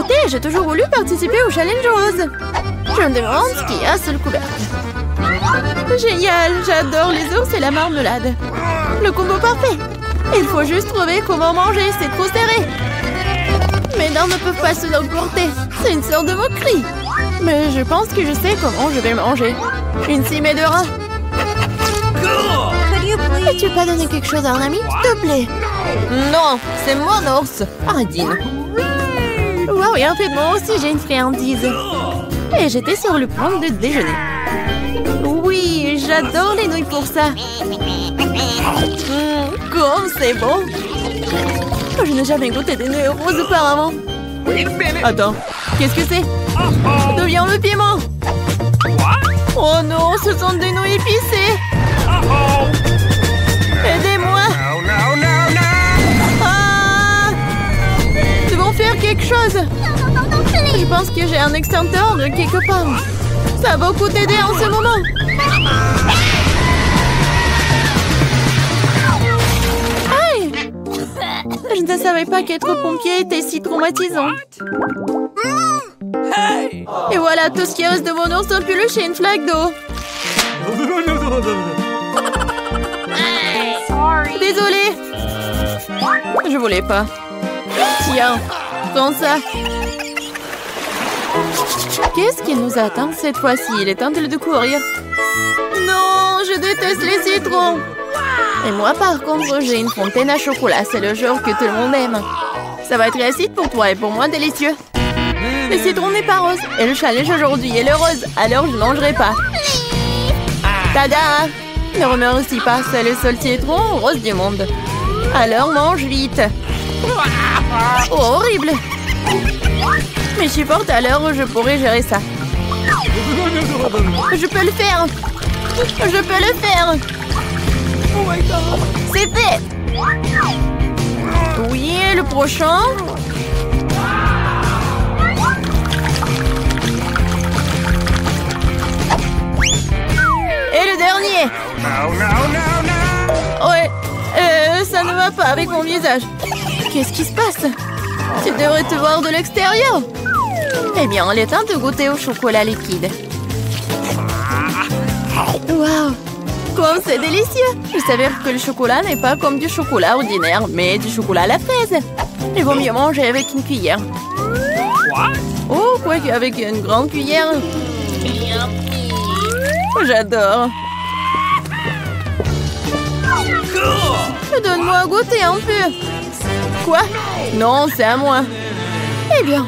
vérité, j'ai toujours voulu participer au challenge rose. Je me demande ce qu'il y a sous le couvercle. Génial, j'adore les ours et la marmelade. Le combo parfait. Il faut juste trouver comment manger, c'est trop serré. Mes dents ne peuvent pas se l'emporter. C'est une sorte de moquerie. Mais je pense que je sais comment je vais manger. Une cimée de rat. Peux-tu pas donner quelque chose à un ami, s'il te plaît? Non, c'est mon ours. Ardine. Wow, et un peu de moi aussi, j'ai une friandise. Et j'étais sur le point de déjeuner. Oui, j'adore les nouilles pour ça. Comme c'est bon. Je n'ai jamais goûté des nouilles roses auparavant. Attends, qu'est-ce que c'est? D'où vient le piment? Oh non, ce sont des nouilles épicées. Aidez-moi. Ah! Nous devons faire quelque chose. Je pense que j'ai un extincteur de quelque part. Ça va beaucoup t'aider en ce moment. Aïe! Je ne savais pas qu'être pompier était si traumatisant. Et voilà tout ce qui reste de mon ours en peluche et une flaque d'eau. Désolée. Je voulais pas. Tiens, prends ça. Qu'est-ce qui nous attend cette fois-ci? Il est temps de courir. Non, je déteste les citrons. Et moi, par contre, j'ai une fontaine à chocolat. C'est le genre que tout le monde aime. Ça va être acide pour toi et pour moi délicieux. Le citron n'est pas rose. Et le challenge aujourd'hui est le rose. Alors je ne mangerai pas. Tada! Ne remercie pas, c'est le seul citron rose du monde. Alors mange vite. Oh, horrible! Mais je supporte, alors je pourrais gérer ça. Je peux le faire! Je peux le faire! Oh my God! C'est fait! Oui, et le prochain? Et le dernier! Ouais, ça ne va pas avec mon visage. Qu'est-ce qui se passe? Tu devrais te voir de l'extérieur. Eh bien, il est temps de goûter au chocolat liquide. Waouh! Comme c'est délicieux! Il s'avère que le chocolat n'est pas comme du chocolat ordinaire, mais du chocolat à la fraise. Il vaut mieux manger avec une cuillère. Oh, quoi qu'avec une grande cuillère. J'adore. Donne-moi à goûter un peu. Quoi? Non, c'est à moi. Eh bien,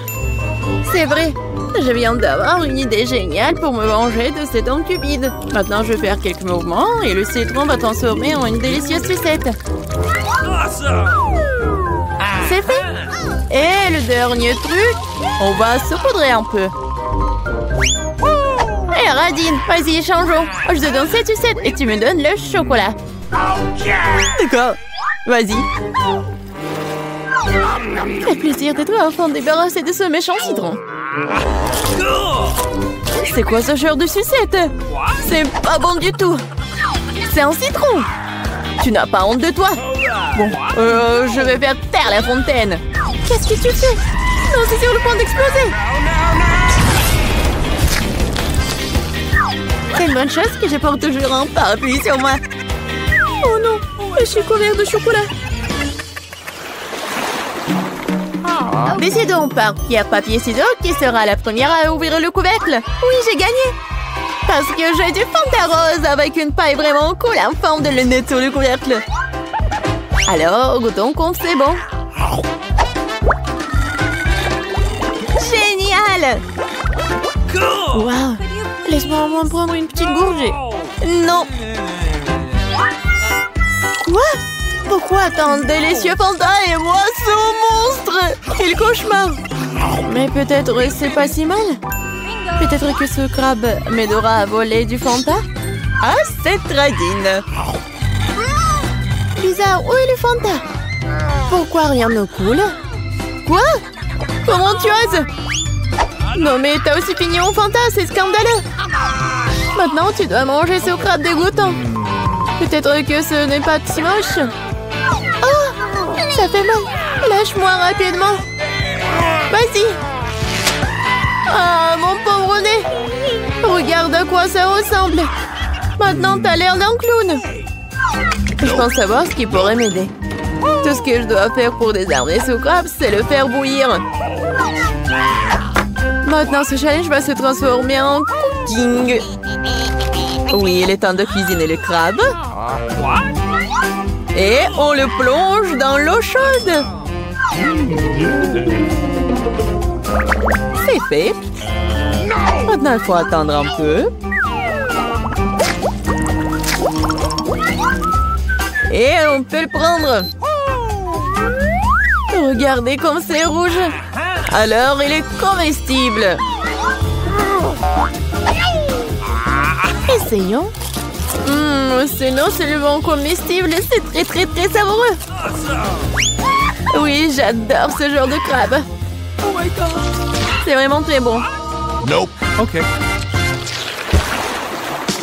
c'est vrai. Je viens d'avoir une idée géniale pour me venger de cet homme cupide. Maintenant, je vais faire quelques mouvements et le citron va transformer en une délicieuse sucette. C'est fait. Et le dernier truc, on va saupoudrer un peu. Hé, Radine, vas-y, changeons. Je te donne cette sucette et tu me donnes le chocolat. D'accord, vas-y. Quel plaisir d'être enfin débarrassé de ce méchant citron. C'est quoi ce genre de sucette? C'est pas bon du tout. C'est un citron. Tu n'as pas honte de toi? Bon, je vais faire taire la fontaine. Qu'est-ce que tu fais? Non, c'est sur le point d'exploser. C'est une bonne chose que je porte toujours un parapluie sur moi. Oh non, je suis couvert de chocolat. Décidons par pierre, papier, ciseaux qui sera la première à ouvrir le couvercle. Oui, j'ai gagné. Parce que j'ai du Fanta rose avec une paille vraiment cool en forme de lunette sur le couvercle. Alors, goûtons comme c'est bon. Génial! Waouh! Laisse-moi au moins prendre une petite gorgée. Non! Quoi? Pourquoi tant de délicieux Fanta et moi ce monstre? Quel cauchemar! Mais peut-être c'est pas si mal. Peut-être que ce crabe m'aidera à voler du Fanta? Ah, c'est Radine! Bizarre, où est le Fanta? Pourquoi rien ne coule? Quoi? Comment tu oses? Non mais t'as aussi fini mon Fanta, c'est scandaleux! Maintenant tu dois manger ce crabe dégoûtant. Peut-être que ce n'est pas si moche. Oh, ça fait mal. Lâche-moi rapidement. Vas-y, Ah, mon pauvre nez! Regarde à quoi ça ressemble! Maintenant, t'as l'air d'un clown! Je pense savoir ce qui pourrait m'aider. Tout ce que je dois faire pour désarmer ce crabe, c'est le faire bouillir. Maintenant, ce challenge va se transformer en cooking. Oui, il est temps de cuisiner le crabe. Et on le plonge dans l'eau chaude. C'est fait. Maintenant, il faut attendre un peu. Et on peut le prendre. Regardez comme c'est rouge. Alors, il est comestible. Essayons. C'est non seulement comestible, c'est très savoureux. Oui, j'adore ce genre de crabe. C'est vraiment très bon. Nope. OK.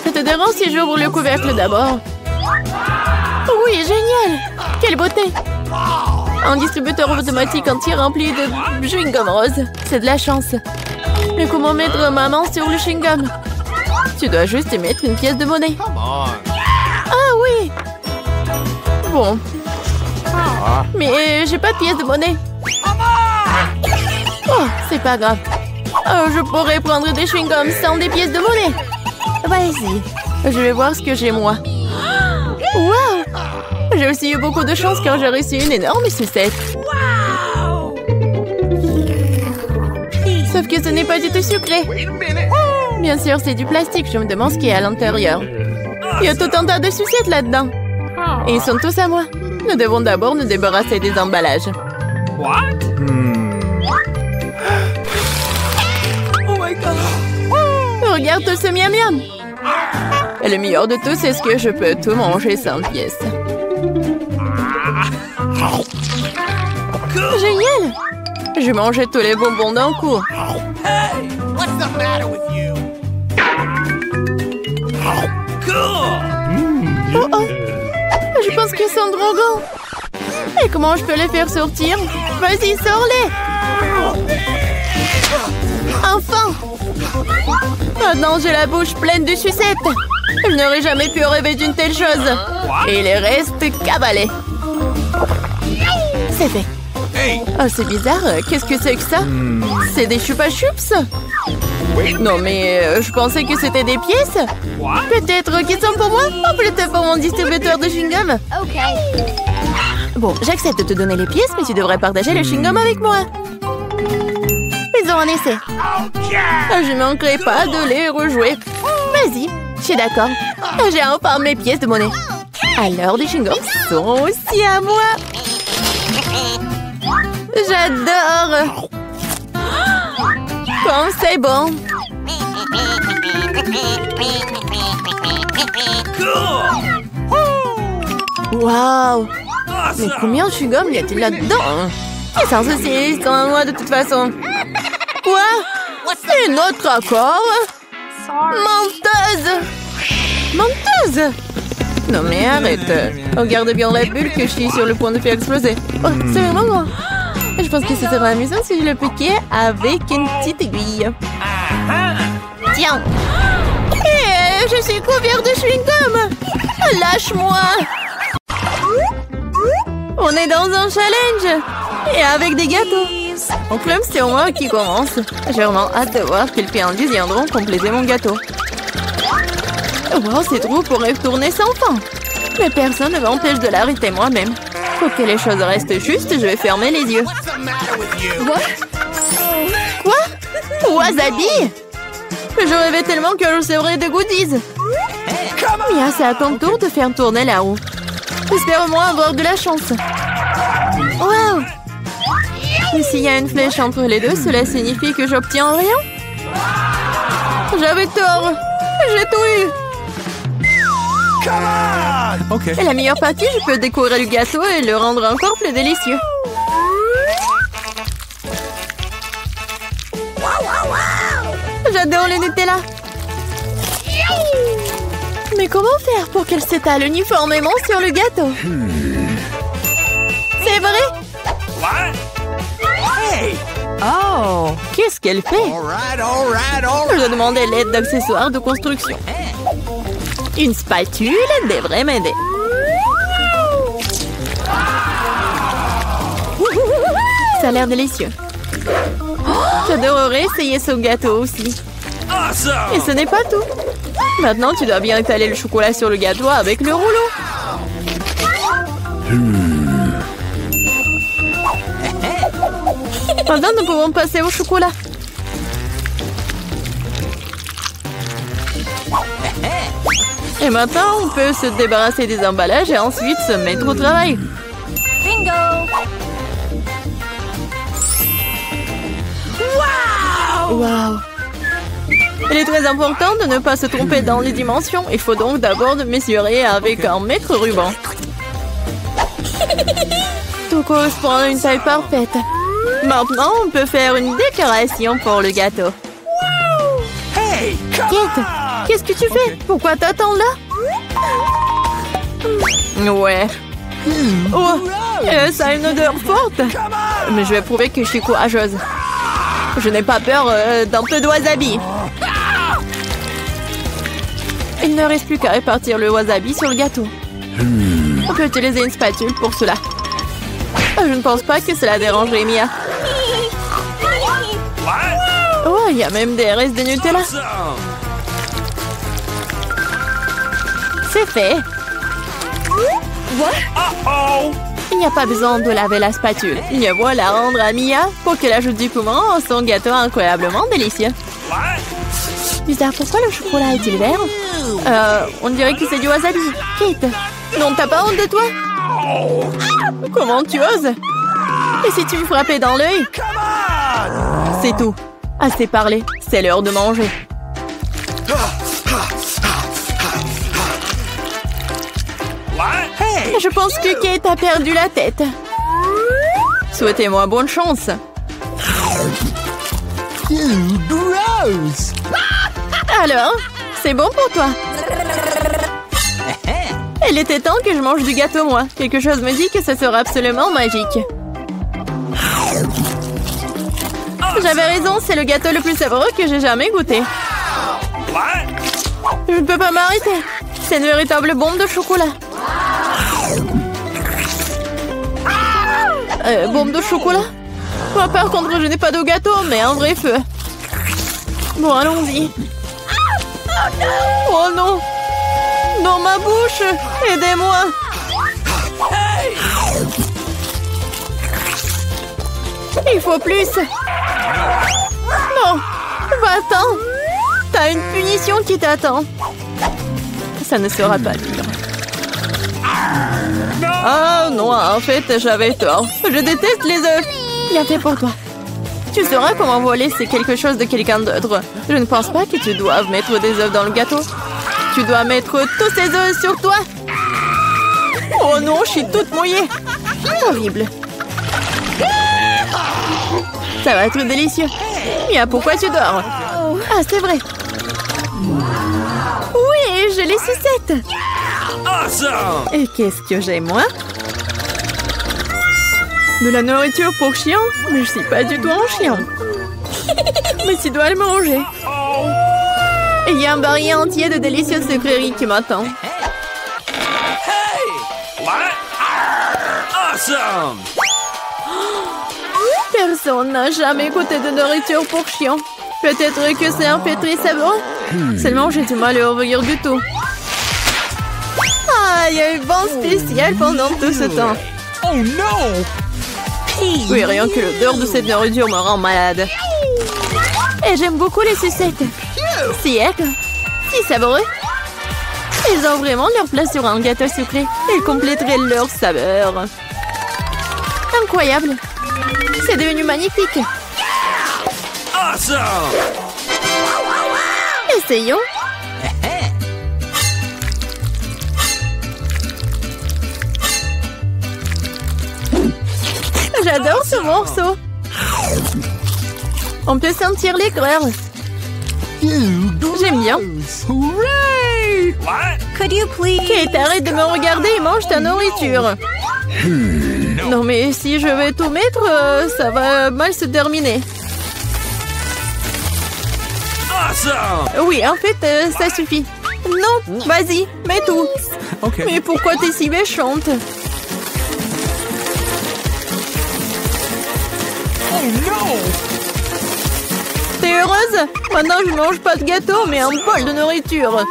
Ça te dérange si j'ouvre le couvercle d'abord? Oui, génial! Quelle beauté! Un distributeur automatique entier rempli de chewing-gum rose. C'est de la chance. Mais comment mettre ma main sur le chewing-gum? Tu dois juste y mettre une pièce de monnaie. Ah oui! Bon. Mais j'ai pas de pièce de monnaie. Oh, c'est pas grave. Oh, je pourrais prendre des chewing-gums sans des pièces de monnaie. Vas-y. Je vais voir ce que j'ai moi. Wow! J'ai aussi eu beaucoup de chance car j'ai reçu une énorme sucette. Sauf que ce n'est pas du tout sucré. Bien sûr, c'est du plastique. Je me demande ce qu'il y a à l'intérieur. Il y a tout un tas de sucettes là-dedans. Et ils sont tous à moi. Nous devons d'abord nous débarrasser des emballages. Regarde tout ce miam-miam. Et le meilleur de tout, c'est ce que je peux tout manger sans pièce. Génial! Je mangeais tous les bonbons d'un coup. Oh oh! Je pense qu'ils sont trop grands. Et comment je peux les faire sortir? Vas-y, sors-les! Enfin! Maintenant, j'ai la bouche pleine de sucettes. Je n'aurais jamais pu rêver d'une telle chose. Et il reste cabalé. C'est fait. Oh, c'est bizarre. Qu'est-ce que c'est que ça? C'est des chupa-chups? Non, mais je pensais que c'était des pièces. Peut-être qu'ils sont pour moi? Ou peut-être pour mon distributeur de chewing-gum? Bon, j'accepte de te donner les pièces, mais tu devrais partager le chewing-gum avec moi. Faisons un essai. Je ne manquerai pas de les rejouer. Vas-y, je suis d'accord. J'ai enfin mes pièces de monnaie. Alors, les chewing-gums sont aussi à moi. J'adore. Comme c'est bon. Waouh. Mais combien de chewing-gum y a-t-il là-dedans? Et sans ceci, c'est à moi de toute façon. Quoi? Une autre encore? Menteuse! Menteuse! Non mais arrête. Regarde bien la bulle que je suis sur le point de faire exploser. Oh, c'est vraiment grand. Je pense que ce serait amusant si je le piquais avec une petite aiguille. Tiens! Et je suis couvert de chewing-gum! Lâche-moi! On est dans un challenge! Et avec des gâteaux! En club, c'est moi qui commence. J'ai vraiment hâte de voir quelles friandises viendront compléter mon gâteau. Wow, ces trous pourraient tourner sans fin. Mais personne ne m'empêche de l'arrêter moi-même. Pour que les choses restent justes, je vais fermer les yeux. Quoi? Wasabi? Je rêvais tellement que je recevrais des goodies. Mia, c'est à ton tour de faire tourner la roue. J'espère au moins avoir de la chance. Wow! Et s'il y a une flèche entre les deux, cela signifie que j'obtiens rien? J'avais tort. J'ai tout eu. OK. Et la meilleure partie, je peux décorer le gâteau et le rendre encore plus délicieux. J'adore le Nutella. Mais comment faire pour qu'elle s'étale uniformément sur le gâteau? C'est vrai? Oh, qu'est-ce qu'elle fait? Je dois demander l'aide d'accessoires de construction. Une spatule devrait m'aider. Ça a l'air délicieux. J'adorerais essayer ce gâteau aussi. Et ce n'est pas tout. Maintenant, tu dois bien étaler le chocolat sur le gâteau avec le rouleau. Maintenant, nous pouvons passer au chocolat. Et maintenant, on peut se débarrasser des emballages et ensuite se mettre au travail. Bingo! Wow! Il est très important de ne pas se tromper dans les dimensions. Il faut donc d'abord mesurer avec un mètre ruban. Tout correspond à une taille parfaite. Maintenant, on peut faire une décoration pour le gâteau. Kate, qu'est-ce que tu fais? Pourquoi t'attends là? Ouais. Oh, ça a une odeur forte. Mais je vais prouver que je suis courageuse. Je n'ai pas peur d'un peu de wasabi. Il ne reste plus qu'à répartir le wasabi sur le gâteau. On peut utiliser une spatule pour cela. Je ne pense pas que cela dérangerait Mia. Oh, il y a même des restes de Nutella. C'est fait. Il n'y a pas besoin de laver la spatule. Je vois la rendre à Mia pour qu'elle ajoute du piment à son gâteau incroyablement délicieux. Bizarre, pourquoi le chocolat est-il vert? On dirait que c'est du wasabi. Kate, non, t'as pas honte de toi? Comment tu oses? Et si tu me frappais dans l'œil? C'est tout. Assez parlé, c'est l'heure de manger. Je pense que Kate a perdu la tête. Souhaitez-moi bonne chance. Alors, c'est bon pour toi? Il était temps que je mange du gâteau, moi. Quelque chose me dit que ce sera absolument magique. J'avais raison, c'est le gâteau le plus savoureux que j'ai jamais goûté. Je ne peux pas m'arrêter. C'est une véritable bombe de chocolat. Bombe de chocolat? Moi, par contre, je n'ai pas de gâteau, mais un vrai feu. Bon, allons-y. Oh non! Dans ma bouche! Aidez-moi! Il faut plus! Non! Va-t'en! T'as une punition qui t'attend! Ça ne sera pas dur. Ah non, en fait, j'avais tort. Je déteste les œufs. Bien fait pour toi. Tu sauras comment voler, c'est quelque chose de quelqu'un d'autre. Je ne pense pas que tu doives mettre des œufs dans le gâteau. Tu dois mettre tous ces œufs sur toi. Oh non, je suis toute mouillée. Horrible. Ça va être délicieux. Mia, pourquoi tu dors? Ah, c'est vrai. Oui, je les sucette. Et qu'est-ce que j'ai, moi? De la nourriture pour chien? Mais je suis pas du tout un chien. Mais tu dois le manger. Et il y a un barillet entier de délicieuses sucreries qui m'attend. Personne n'a jamais goûté de nourriture pour chien. Peut-être que c'est un peu très savoureux. Seulement, j'ai du mal à ouvrir du tout. Ah, il y a eu bon spécial pendant tout ce temps. Oh non! Oui, rien que l'odeur de cette nourriture me rend malade. Et j'aime beaucoup les sucettes. Si savoureux. Ils ont vraiment leur place sur un gâteau sucré. Ils compléteraient leur saveur. Incroyable. C'est devenu magnifique. Essayons. J'adore ce morceau. On peut sentir l'aigreur. J'aime bien. Could you please? Kate, arrête de me regarder et mange ta nourriture. Non mais si je vais tout mettre, ça va mal se terminer. Oui, en fait, ça suffit. Non, vas-y, mets tout. Okay. Mais pourquoi t'es si méchante? Oh no! T'es heureuse? Maintenant, je mange pas de gâteau, mais un bol de nourriture.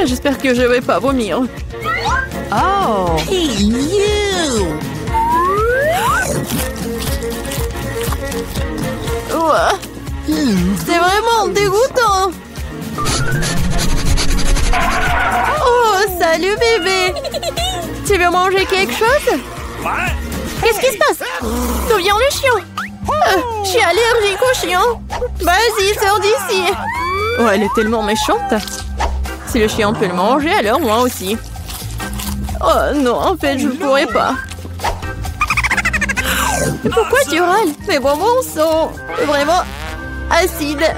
J'espère que je vais pas vomir. Oh. Hey, you! Ouah. C'est vraiment dégoûtant. Oh, salut bébé. Tu veux manger quelque chose? Qu'est-ce qui se passe? D'où vient le chien? Je suis allergique au chien. Vas-y, sors d'ici. Oh, elle est tellement méchante. Si le chien peut le manger, alors moi aussi. Oh non, en fait, je ne pourrais pas. Pourquoi tu râles? Mes bonbons sont vraiment acides.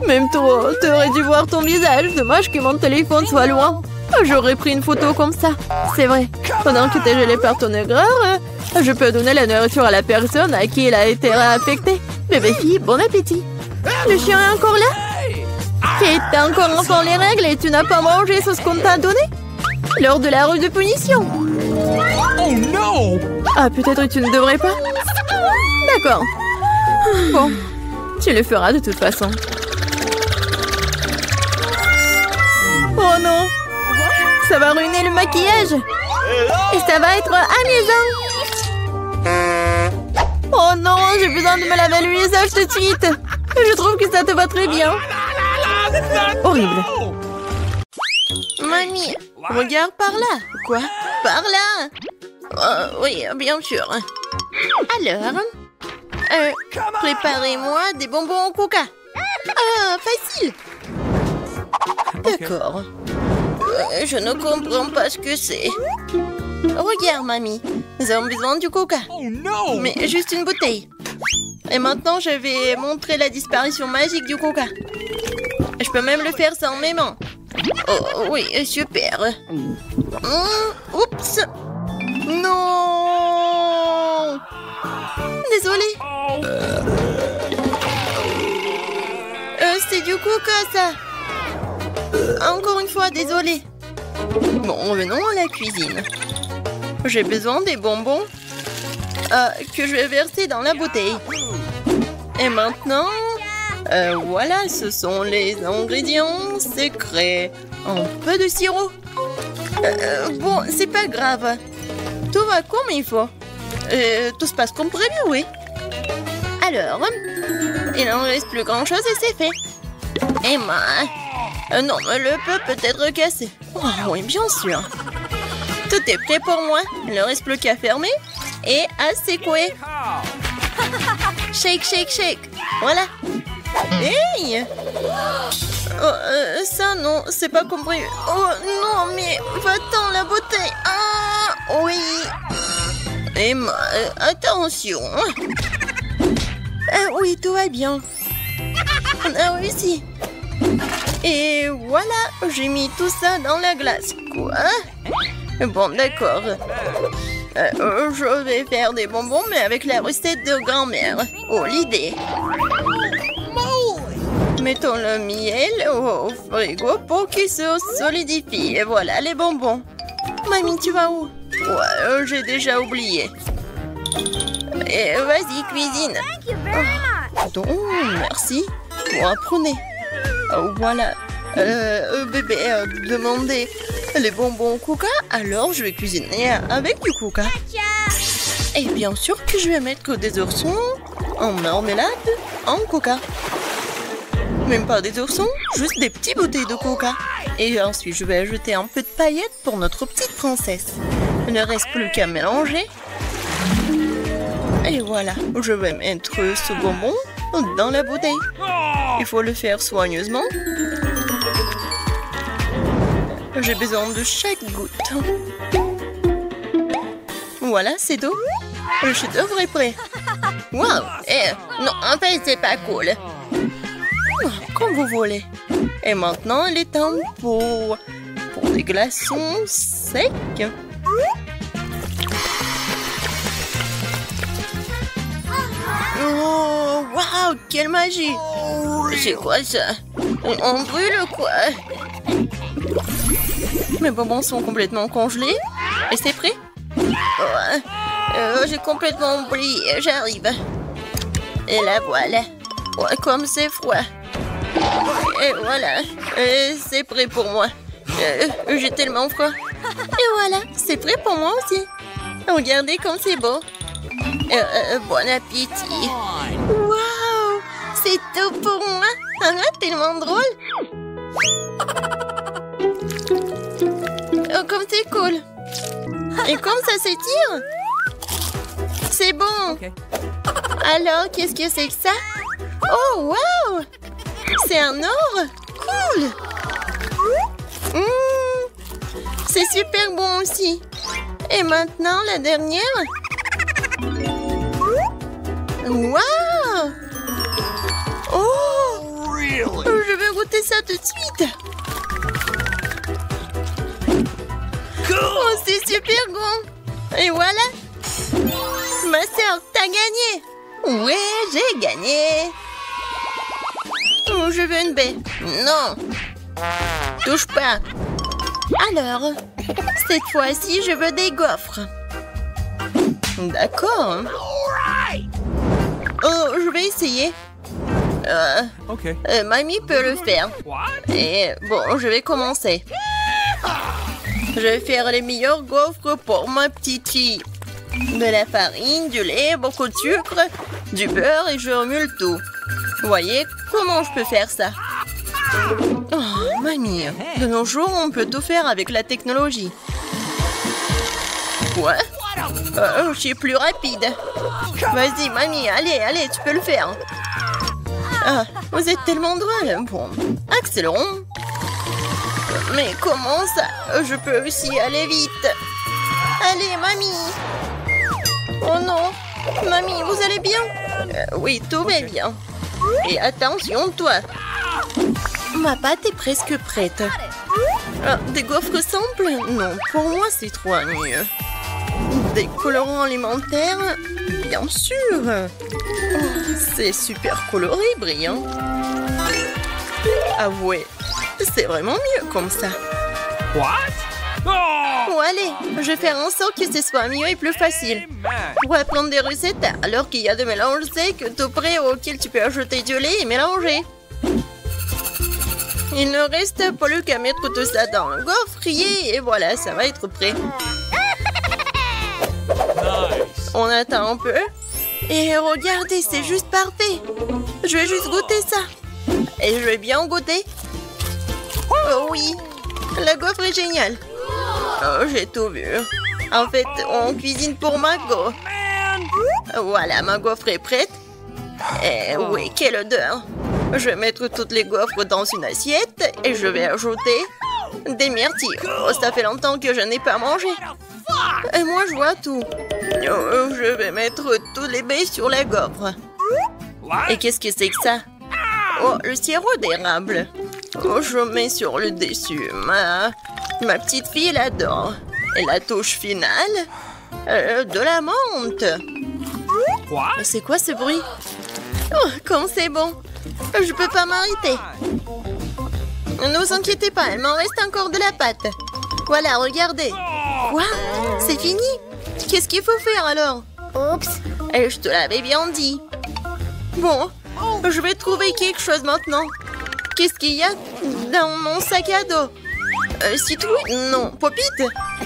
Même toi, t'aurais dû voir ton visage. Dommage que mon téléphone soit loin. J'aurais pris une photo comme ça. C'est vrai. Pendant que t'es gelé par ton aigreur, je peux donner la nourriture à la personne à qui elle a été réaffectée. Bébé fille, bon appétit. Le chien est encore là? Et t'as encore enfant les règles et tu n'as pas mangé ce qu'on t'a donné? Lors de la rue de punition. Oh no! Ah, peut-être tu ne devrais pas? D'accord. Bon, tu le feras de toute façon. Oh non! Ça va ruiner le maquillage! Et ça va être amusant! Oh non, j'ai besoin de me laver le visage tout de suite! Je trouve que ça te va très bien! Horrible! Mamie, regarde par là! Quoi? Par là? Oui, bien sûr. Alors, préparez-moi des bonbons au coca. Ah, facile. D'accord. Je ne comprends pas ce que c'est. Regarde, mamie. Nous avons besoin du coca. Oh no! Mais juste une bouteille. Et maintenant, je vais montrer la disparition magique du coca. Je peux même le faire sans mes mains. Oh, oui, super. Oups. Non. Désolée. C'est du coca, ça. Encore une fois, désolée. Bon, revenons à la cuisine. J'ai besoin des bonbons que je vais verser dans la bouteille. Et maintenant, voilà, ce sont les ingrédients secrets. Un peu de sirop. Bon, c'est pas grave. Tout va comme il faut. Tout se passe comme prévu, oui. Alors, il n'en reste plus grand-chose et c'est fait. Emma, non, le peu peut être cassé. Oh, oui, bien sûr. Tout est prêt pour moi. Il ne reste plus qu'à fermer et à secouer. Shake, shake, shake. Voilà. Hey! Ça, non, c'est pas compris. Oh, non, mais va-t'en, la bouteille. Ah, oui. Emma, attention. Oui, tout va bien. On a réussi. Et voilà, j'ai mis tout ça dans la glace. Quoi? Bon, d'accord. Je vais faire des bonbons, mais avec la recette de grand-mère. Oh, l'idée. Mettons le miel au frigo pour qu'il se solidifie. Et voilà les bonbons. Mamie, tu vas où? Ouais, j'ai déjà oublié. Et vas-y, cuisine. Donc, merci. Bon, apprenez. Voilà. Bébé a demandé les bonbons au coca, alors je vais cuisiner avec du coca. Et bien sûr que je vais mettre des oursons en marmelade en coca. Même pas des oursons, juste des petites bouteilles de coca. Et ensuite, je vais ajouter un peu de paillettes pour notre petite princesse. Il ne reste plus qu'à mélanger. Et voilà, je vais mettre ce bonbon dans la bouteille. Il faut le faire soigneusement. J'ai besoin de chaque goutte. Voilà, c'est tout. Le chef-d'œuvre est prêt. Waouh! Non, en fait, c'est pas cool. Comment comme vous voulez. Et maintenant, il est temps pour des glaçons secs. Oh, waouh, quelle magie! C'est quoi ça? On brûle quoi? Mes bonbons sont complètement congelés. Et c'est prêt? J'ai complètement oublié, j'arrive. Et la voilà. Ouais, comme c'est froid. Et voilà, c'est prêt pour moi. J'ai tellement froid. Et voilà, c'est prêt pour moi aussi. Regardez comme c'est beau. Bon appétit. Waouh, c'est tout pour moi. Tellement drôle. Oh, comme c'est cool. Et comme ça s'étire. C'est bon. Okay. Alors, qu'est-ce que c'est que ça? Oh, wow! C'est un or? Cool! C'est super bon aussi. Et maintenant, la dernière. Wow! Oh! Really? Je vais goûter ça tout de suite. Oh, c'est super bon. Et voilà. Ma sœur, t'as gagné. Ouais, j'ai gagné. Oh, je veux une baie. Non. Touche pas. Alors, cette fois-ci, je veux des gaufres. D'accord. Oh, je vais essayer. Okay. Mamie peut le faire. What? Et bon, je vais commencer. Je vais faire les meilleurs gaufres pour ma petite fille. De la farine, du lait, beaucoup de sucre, du beurre et je remue le tout. Vous voyez comment je peux faire ça? Oh, mamie, de nos jours, on peut tout faire avec la technologie. Quoi? Je suis plus rapide. Vas-y, mamie, allez, tu peux le faire. Ah, vous êtes tellement drôle. Bon, accélérons. Mais comment ça? Je peux aussi aller vite. Allez, mamie. Oh non. Mamie, vous allez bien? Oui, tout va bien. Et attention, toi. Ma pâte est presque prête. Ah, des gaufres simples? Non, pour moi, c'est trop ennuyeux. Des colorants alimentaires? Bien sûr. Oh, c'est super coloré, brillant. Avouez, c'est vraiment mieux comme ça. What? Oh! Bon, allez, je vais faire en sorte que ce soit mieux et plus facile. Pour apprendre des recettes, alors qu'il y a des mélanges secs tout prêts auxquels tu peux ajouter du lait et mélanger. Il ne reste plus qu'à mettre tout ça dans le gaufrier et voilà, ça va être prêt. Nice. On attend un peu. Et regardez, c'est juste parfait. Je vais juste goûter ça. Et je vais bien goûter. Oh oui, la gaufre est géniale. Oh, j'ai tout vu. En fait, on cuisine pour Margot. Voilà, ma gaufre est prête. Et oui, quelle odeur. Je vais mettre toutes les gaufres dans une assiette et je vais ajouter des myrtilles. Oh, ça fait longtemps que je n'ai pas mangé. Et moi, je vois tout. Oh, je vais mettre tous les baies sur la gaufre. Et qu'est-ce que c'est que ça? Oh, le sirop d'érable. Oh, je mets sur le dessus. Ma petite fille l'adore. Et la touche finale, de la menthe. What? C'est quoi ce bruit? Oh, comme c'est bon. Je peux pas m'arrêter. Ne vous inquiétez pas, il m'en reste encore de la pâte. Voilà, regardez. Quoi? C'est fini? Qu'est-ce qu'il faut faire alors? Oups. Et je te l'avais bien dit. Bon, je vais trouver quelque chose maintenant. Qu'est-ce qu'il y a dans mon sac à dos? Citrouille? Non. Popite?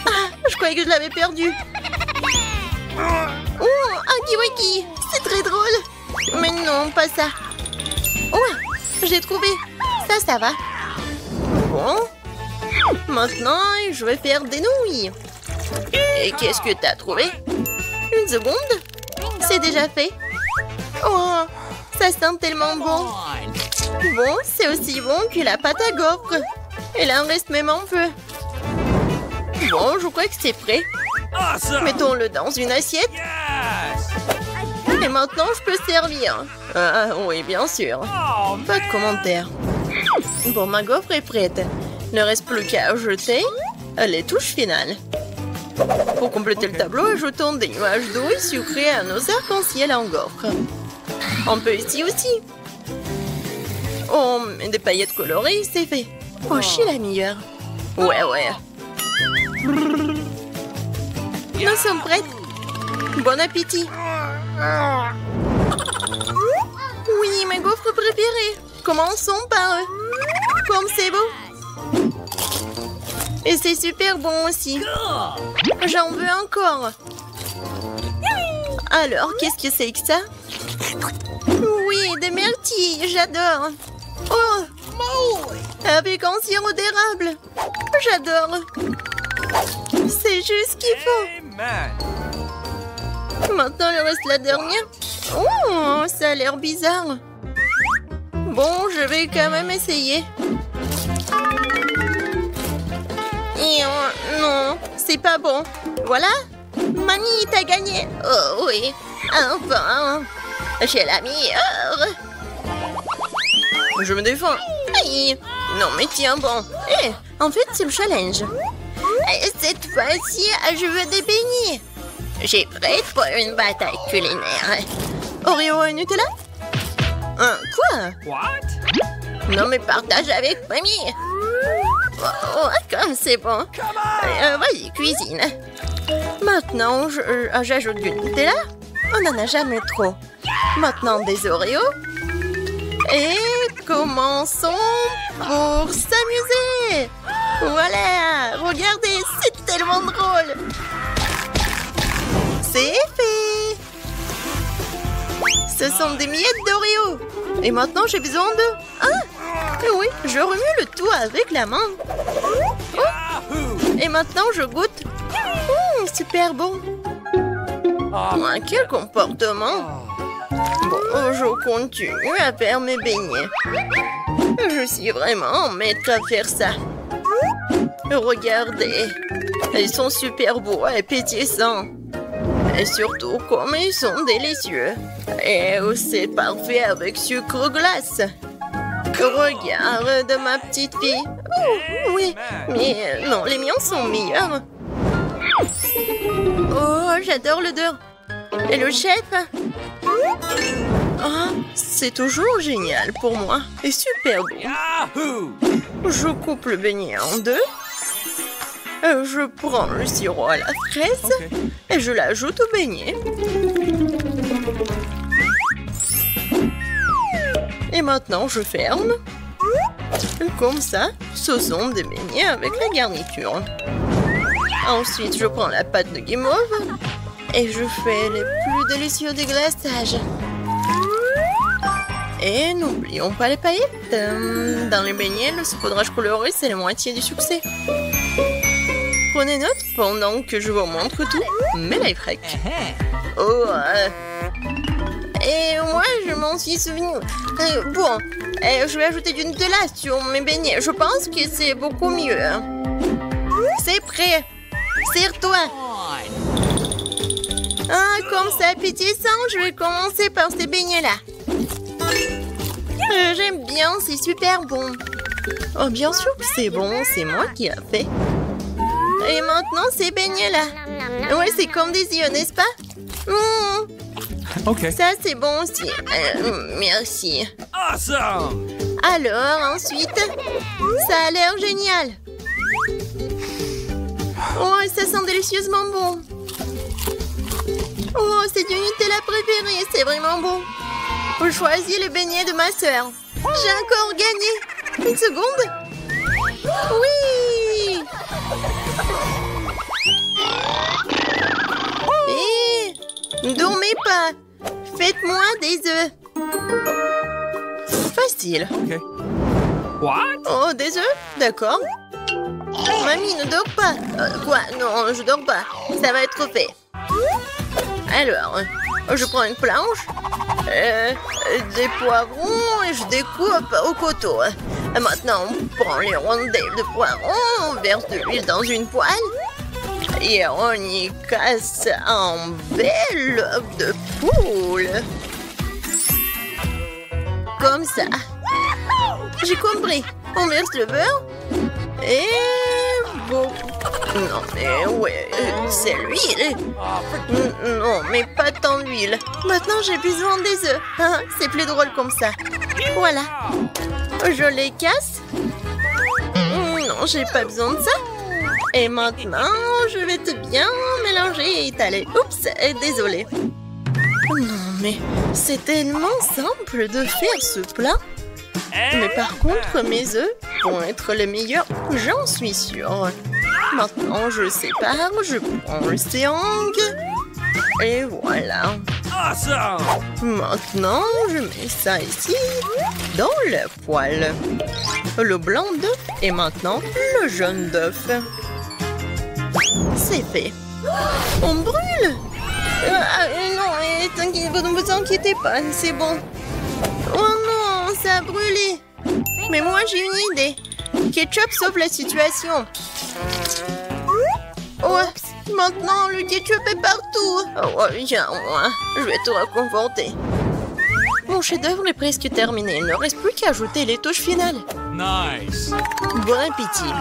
Ah, je croyais que je l'avais perdu. Oh, un kiwaki. C'est très drôle. Mais non, pas ça. Oh, j'ai trouvé. Ça va. Bon. Maintenant, je vais faire des nouilles. Et qu'est-ce que t'as trouvé? Une seconde. C'est déjà fait. Oh, ça sent tellement bon. Bon, c'est aussi bon que la pâte à gaufres. Il en reste même un peu. Bon, je crois que c'est prêt. Awesome. Mettons-le dans une assiette. Yes. Et maintenant, je peux servir. Ah, oui, bien sûr. Oh, Pas de commentaires. Bon, ma gaufre est prête. Il ne reste plus qu'à ajouter les touches finales. Pour compléter le tableau, ajoutons des nuages d'eau et sucrés à nos arcs-en-ciel en gaufre. On peut ici aussi. Oh, mais des paillettes colorées, c'est fait. Oh, je suis la meilleure. Ouais. Nous sommes prêtes. Bon appétit. Oui, ma gaufre préférée. Commençons par comme c'est beau. Et c'est super bon aussi. J'en veux encore. Alors, qu'est-ce que c'est que ça? Oui, des myrtilles, j'adore. Oh, avec un sirop d'érable. J'adore. C'est juste ce qu'il faut. Maintenant, il reste la dernière. Oh, ça a l'air bizarre. Bon, je vais quand même essayer. Et non, c'est pas bon. Voilà. Mamie, t'as gagné. Oh oui, enfin. J'ai la meilleure. Je me défends. Aïe. Non, mais tiens bon. En fait, c'est le challenge. Et cette fois-ci, je veux des beignets. J'ai prête pour une bataille culinaire. Oreo et Nutella? Quoi? What? Non, mais partage avec mamie. Oh, comme c'est bon. Vas-y, cuisine. Maintenant, j'ajoute du Nutella. On n'en a jamais trop. Maintenant, des Oreos. Et commençons pour s'amuser. Voilà, regardez, c'est tellement drôle. C'est fait. Ce sont des miettes d'Oreo. Et maintenant, j'ai besoin de... oui, je remue le tout avec la main. Et maintenant, je goûte. Super bon. Quel comportement. Bon, je continue à faire mes beignets. Je suis vraiment maître à faire ça. Regardez. Ils sont super beaux et pétillants. Et surtout, comme ils sont délicieux. Et c'est parfait avec sucre glace. Regarde ma petite fille. Oui, mais non, les miens sont meilleurs. Oh, j'adore l'odeur. Et le chef? C'est toujours génial pour moi. Et super bon. Yahoo! Je coupe le beignet en deux. Je prends le sirop à la fraise et je l'ajoute au beignet. Et maintenant, je ferme. Comme ça, ce sont des beignets avec la garniture. Ensuite, je prends la pâte de guimauve et je fais les plus délicieux déglaçages. Et n'oublions pas les paillettes. Dans les beignets, le saupoudrage coloré, c'est la moitié du succès. Prenez note pendant que je vous montre tout. Mais lifehack. Et moi, je m'en suis souvenu. Bon, je vais ajouter du Nutella sur mes beignets. Je pense que c'est beaucoup mieux. C'est prêt. Serre-toi. Comme ça, appétissant, je vais commencer par ces beignets-là. J'aime bien, c'est super bon. Oh, bien sûr que c'est bon, c'est moi qui l'ai fait. Et maintenant, ces beignets-là. Ouais, c'est comme des yeux, n'est-ce pas? Ça, c'est bon aussi. Merci. Awesome! Alors, ensuite, ça a l'air génial. Oh, ça sent délicieusement bon. Oh, c'est du Nutella préféré, c'est vraiment bon. Je choisis le beignet de ma sœur. J'ai encore gagné. Une seconde. Oui! Et dormez pas. Faites-moi des œufs. Facile. What? Oh, des œufs? D'accord. Mamie, ne dors pas. Quoi? Non, je dors pas. Ça va être fait. Alors, je prends une planche, des poivrons et je découpe au couteau. Maintenant, on prend les rondelles de poivrons, on verse de l'huile dans une poêle et on y casse un bel œuf de poule. Comme ça. J'ai compris. On verse le beurre. Et bon. Non, mais ouais, c'est l'huile. Non, mais pas tant d'huile. Maintenant, j'ai besoin des œufs. C'est plus drôle comme ça. Voilà. Je les casse. Non, j'ai pas besoin de ça. Et maintenant, je vais tout bien mélanger et étaler. Oups, désolée. Non, mais c'est tellement simple de faire ce plat. Mais par contre, mes œufs vont être les meilleurs, j'en suis sûre. Maintenant, je sépare, je prends le triangle. Et voilà. Awesome! Maintenant, je mets ça ici, dans le poêle. Le blanc d'œuf et maintenant le jaune d'œuf. C'est fait. On brûle! Non, ne vous inquiétez pas, c'est bon. Oh non, ça a brûlé. Mais moi, j'ai une idée. Ketchup sauve la situation. Ouais, maintenant, le ketchup est partout. Oh, viens, moi, je vais te réconforter. Mon chef-d'œuvre est presque terminé. Il ne reste plus qu'à ajouter les touches finales. Nice! Bon appétit.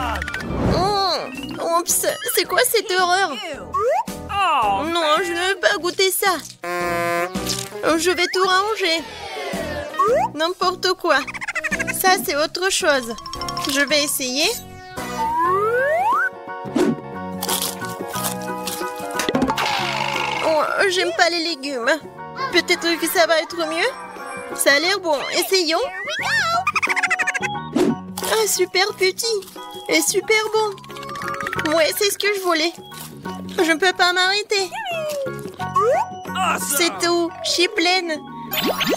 Oups, c'est quoi cette horreur? Oh! Non, je ne veux pas goûter ça. Je vais tout ranger. N'importe quoi. Ça, c'est autre chose. Je vais essayer. Oh, j'aime pas les légumes. Peut-être que ça va être mieux. Ça a l'air bon. Essayons. Ah, super petit. Et super bon. Ouais, c'est ce que je voulais. Je ne peux pas m'arrêter. Awesome! C'est tout. Je suis pleine.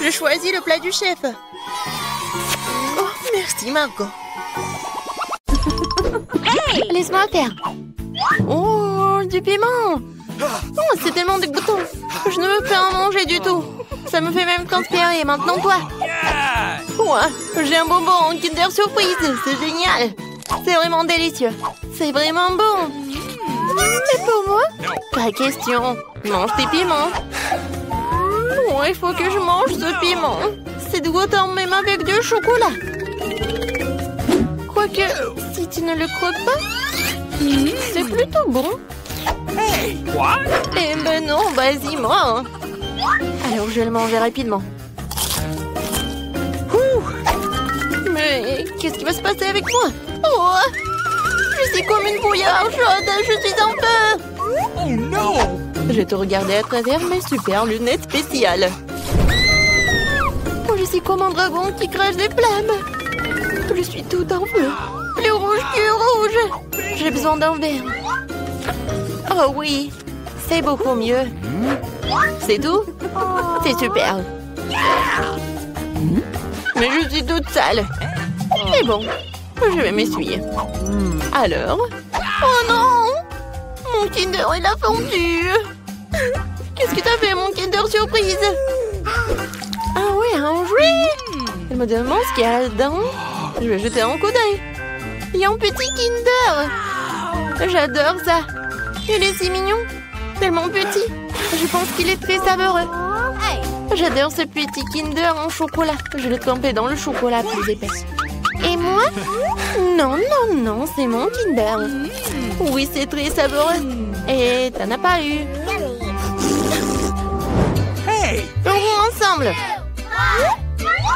Je choisis le plat du chef. Oh, merci, Margot. Hey! Laisse-moi faire. Oh, du piment. Oh, c'est tellement dégoûtant. Je ne veux pas en manger du tout. Ça me fait même transpirer. Maintenant, toi. Yeah! Ouais, j'ai un bonbon en Kinder Surprise. C'est génial. C'est vraiment délicieux. C'est vraiment bon. Et pour moi? Pas question. Mange tes piments. Oh, il faut que je mange ce piment. C'est dégoûtant même avec du chocolat. Quoique, si tu ne le croques pas, c'est plutôt bon. Hey! What? Eh ben non, vas-y, moi. Alors, je vais le manger rapidement. Mais qu'est-ce qui va se passer avec moi? Oh, je suis comme une bouillarde chaude, je suis en feu. Oh no! Je te regardais à travers mes super lunettes spéciales. Oh, je suis comme un dragon qui crache des flammes. Je suis tout en feu. Plus rouge que rouge. J'ai besoin d'un verre. Oh oui, c'est beaucoup mieux. C'est tout? C'est super. Mais je suis toute sale. Mais bon, je vais m'essuyer. Alors? Oh non! Mon Kinder, il a fondu. Qu'est-ce que t'as fait, mon Kinder Surprise? Ah oui, un jouet. Elle me demande ce qu'il y a là-dedans. Je vais jeter un coup d'œil. Il y a un petit Kinder. J'adore ça. Il est si mignon. Tellement petit. Je pense qu'il est très savoureux. J'adore ce petit Kinder en chocolat. Je l'ai trempé dans le chocolat plus épais. Et moi? Non, non, non, c'est mon Kinder. Oui, c'est très savoureux. Et t'en as pas eu. Hey! On joue ensemble.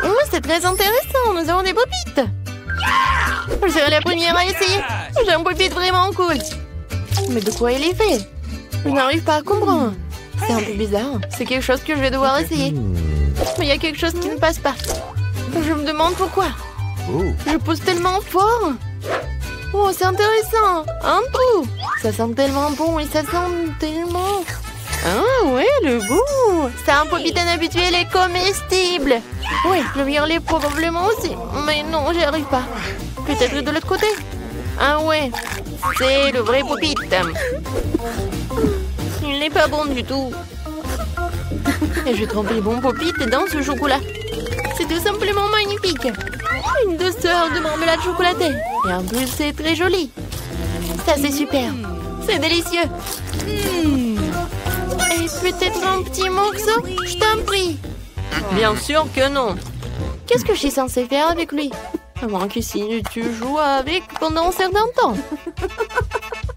Oh, c'est très intéressant. Nous avons des popites. Je serai la première à essayer. J'ai un popite vraiment cool. Mais de quoi il est fait? Je n'arrive pas à comprendre. C'est un peu bizarre. C'est quelque chose que je vais devoir essayer. Mais il y a quelque chose qui ne passe pas. Je me demande pourquoi. Je pousse tellement fort. Oh, c'est intéressant. Un trou. Ça sent tellement bon et ça sent tellement... Ah ouais, le goût. C'est un popite inhabituel et comestible. Oui, le violet probablement aussi. Mais non, j'y arrive pas. Peut-être de l'autre côté. Ah ouais, c'est le vrai popite. Il n'est pas bon du tout. Et je trempe les bons popites dans ce chocolat. C'est tout simplement magnifique. Une douceur de marmelade chocolatée. Et en plus, c'est très joli. Ça, c'est super. C'est délicieux. Et peut-être un petit morceau? Je t'en prie. Bien sûr que non. Qu'est-ce que je suis censée faire avec lui? À moins que si tu joues avec pendant un certain temps.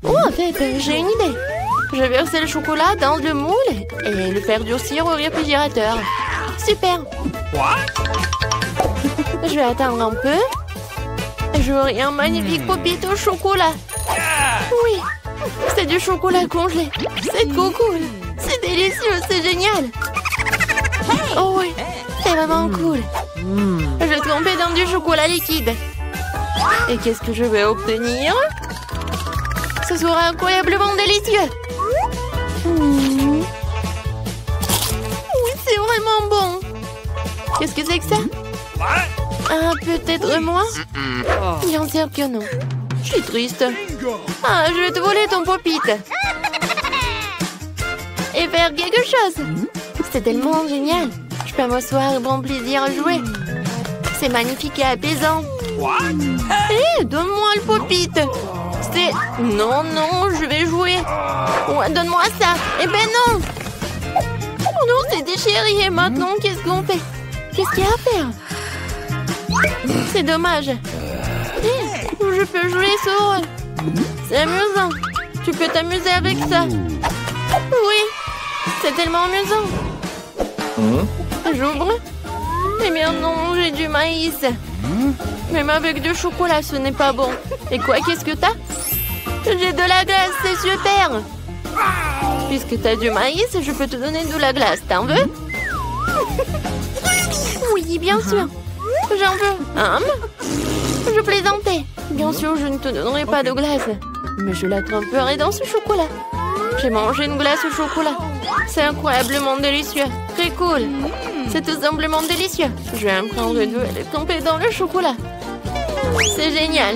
Oh, en fait, j'ai une idée. Je vais verser le chocolat dans le moule et le faire durcir au réfrigérateur. Super. Je vais attendre un peu. J'aurai un magnifique pop-it au chocolat. Oui, c'est du chocolat congelé. C'est trop cool. C'est délicieux, c'est génial. Oh oui, c'est vraiment cool. Je vais tremper dans du chocolat liquide. Et qu'est-ce que je vais obtenir? Ce sera incroyablement délicieux. Oui, c'est vraiment bon. Qu'est-ce que c'est que ça? Ah, peut-être moi? Bien sûr que non. Je suis triste. Ah, je vais te voler ton pop-it. Et faire quelque chose. C'est tellement génial. Je peux m'asseoir et prendre plaisir à jouer. C'est magnifique et apaisant. Hé, donne-moi le pop-it. C'est... Non, non, je vais jouer. Ouais, donne-moi ça. Eh ben non. Oh non, c'est déchiré. Et maintenant, qu'est-ce qu'on fait? Qu'est-ce qu'il y a à faire? C'est dommage. Hé, je peux jouer sur... C'est amusant. Tu peux t'amuser avec ça. Oui, c'est tellement amusant. J'ouvre. Eh bien non, j'ai du maïs. Même avec du chocolat, ce n'est pas bon. Et quoi, qu'est-ce que t'as? J'ai de la glace, c'est super. Puisque t'as du maïs, je peux te donner de la glace. T'en veux? Oui, bien sûr. J'en veux. Je plaisantais. Bien sûr, je ne te donnerai pas de glace. Mais je la tremperai dans ce chocolat. J'ai mangé une glace au chocolat. C'est incroyablement délicieux. Très cool. C'est tout simplement délicieux. Je vais en prendre deux et les tremper dans le chocolat. C'est génial.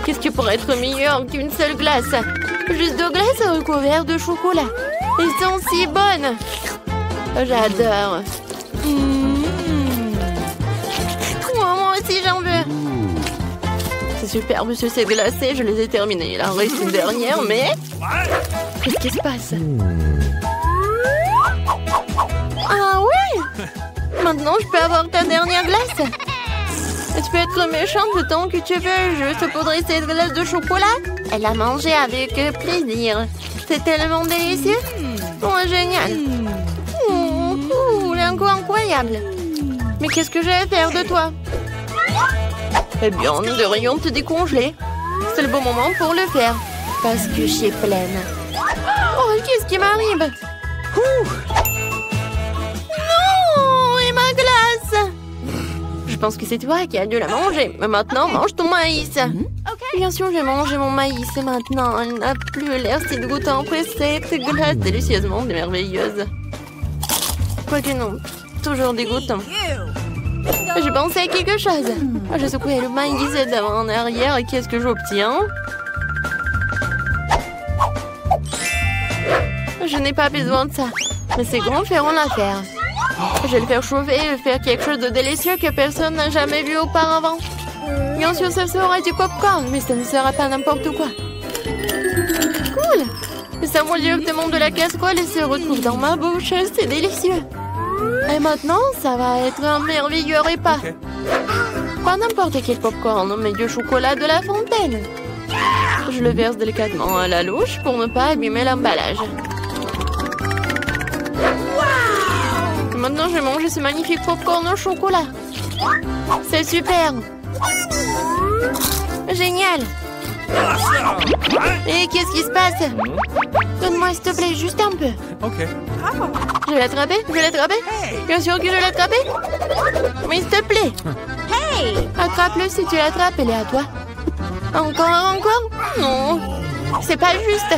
Qu'est-ce qui pourrait être meilleur qu'une seule glace? Juste deux glaces recouvertes de chocolat. Elles sont si bonnes. J'adore. Moi aussi, j'en veux. C'est super, monsieur, c'est glacé. Je les ai terminées. Il en reste une dernière, mais... Qu'est-ce qui se passe? Ah oui! Maintenant, je peux avoir ta dernière glace? Tu peux être méchante tant que tu veux. Juste pour dresser cette glace de chocolat. Elle l'a mangée avec plaisir. C'est tellement délicieux. Oh, génial. Incroyable. Mais qu'est-ce que je vais faire de toi? Eh bien, nous devrions te décongeler. C'est le bon moment pour le faire. Parce que je suis pleine. Oh, qu'est-ce qui m'arrive? Non! Et ma glace! Je pense que c'est toi qui as dû la manger. Mais maintenant, mange ton maïs. Bien sûr, je vais manger mon maïs. Et maintenant, elle n'a plus l'air si dégoûtant après cette glace délicieusement merveilleuse. Quoique non, toujours dégoûtant. Je pensais à quelque chose. Je secouais le maïs d'avant en arrière. Et qu'est-ce que j'obtiens? Je n'ai pas besoin de ça. Mais ces grands feront l'affaire. Je vais le faire chauffer et faire quelque chose de délicieux que personne n'a jamais vu auparavant. Bien sûr, ça sera du popcorn, mais ça ne sera pas n'importe quoi. Cool! Ça m'enlève directement de la casserole et se retrouve dans ma bouche. C'est délicieux. Et maintenant, ça va être un merveilleux repas. Pas n'importe quel popcorn, mais du chocolat de la fontaine. Je le verse délicatement à la louche pour ne pas abîmer l'emballage. Maintenant, je vais manger ce magnifique popcorn au chocolat. C'est super. Génial. Et qu'est-ce qui se passe? Donne-moi, s'il te plaît, juste un peu. Ok. Je vais l'attraper? Je vais l'attraper? Bien sûr que je vais l'attraper. Mais s'il te plaît. Attrape-le si tu l'attrapes, elle est à toi. Encore? Non. C'est pas juste.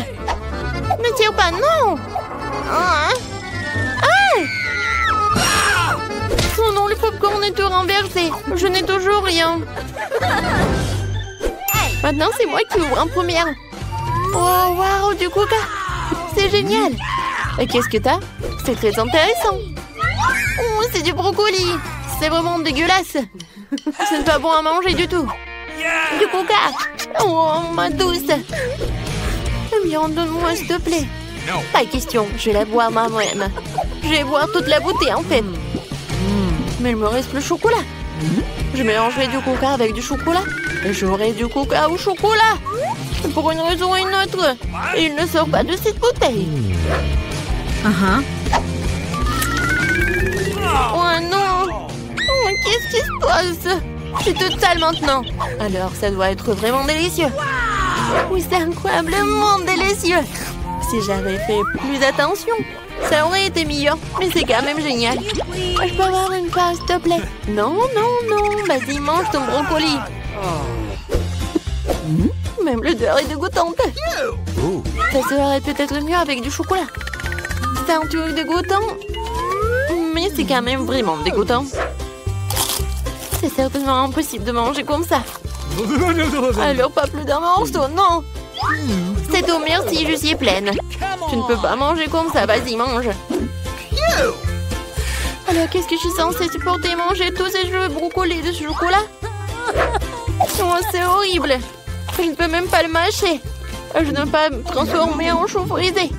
Ne tire pas, non. Oh non, le popcorn est tout renversé. Je n'ai toujours rien. Maintenant, c'est moi qui ouvre en première. Oh, waouh, du coca. C'est génial. Et qu'est-ce que t'as? C'est très intéressant. Oh, c'est du brocoli. C'est vraiment dégueulasse. Ce n'est pas bon à manger du tout. Du coca. Oh, ma douce. Eh bien, donne-moi, s'il te plaît. Pas question, je vais la boire moi-même. Je vais boire toute la bouteille, en fait. Mais il me reste le chocolat. Je mélangerai du coca avec du chocolat. J'aurai du coca au chocolat. Pour une raison ou une autre, il ne sort pas de cette bouteille. Oh non! Oh, qu'est-ce qui se passe? Je suis toute sale maintenant. Alors, ça doit être vraiment délicieux. Oui, c'est incroyablement délicieux. Si j'avais fait plus attention, ça aurait été mieux. Mais c'est quand même génial. Je peux avoir une part, s'il te plaît? Non, non, non. Vas-y, mange ton brocoli. Même l'odeur est dégoûtante. Ça serait peut-être mieux avec du chocolat. C'est un truc dégoûtant. Mais c'est quand même vraiment dégoûtant. C'est certainement impossible de manger comme ça. Alors pas plus d'un morceau, non. C'est tout, merci, je suis pleine. Tu ne peux pas manger comme ça, vas-y, mange. Alors qu'est-ce que je suis censée supporter, manger tous ces jeux brocolis de chocolat? Oh, c'est horrible. Je ne peux même pas le mâcher. Je ne peux pas me transformer en chou frisé.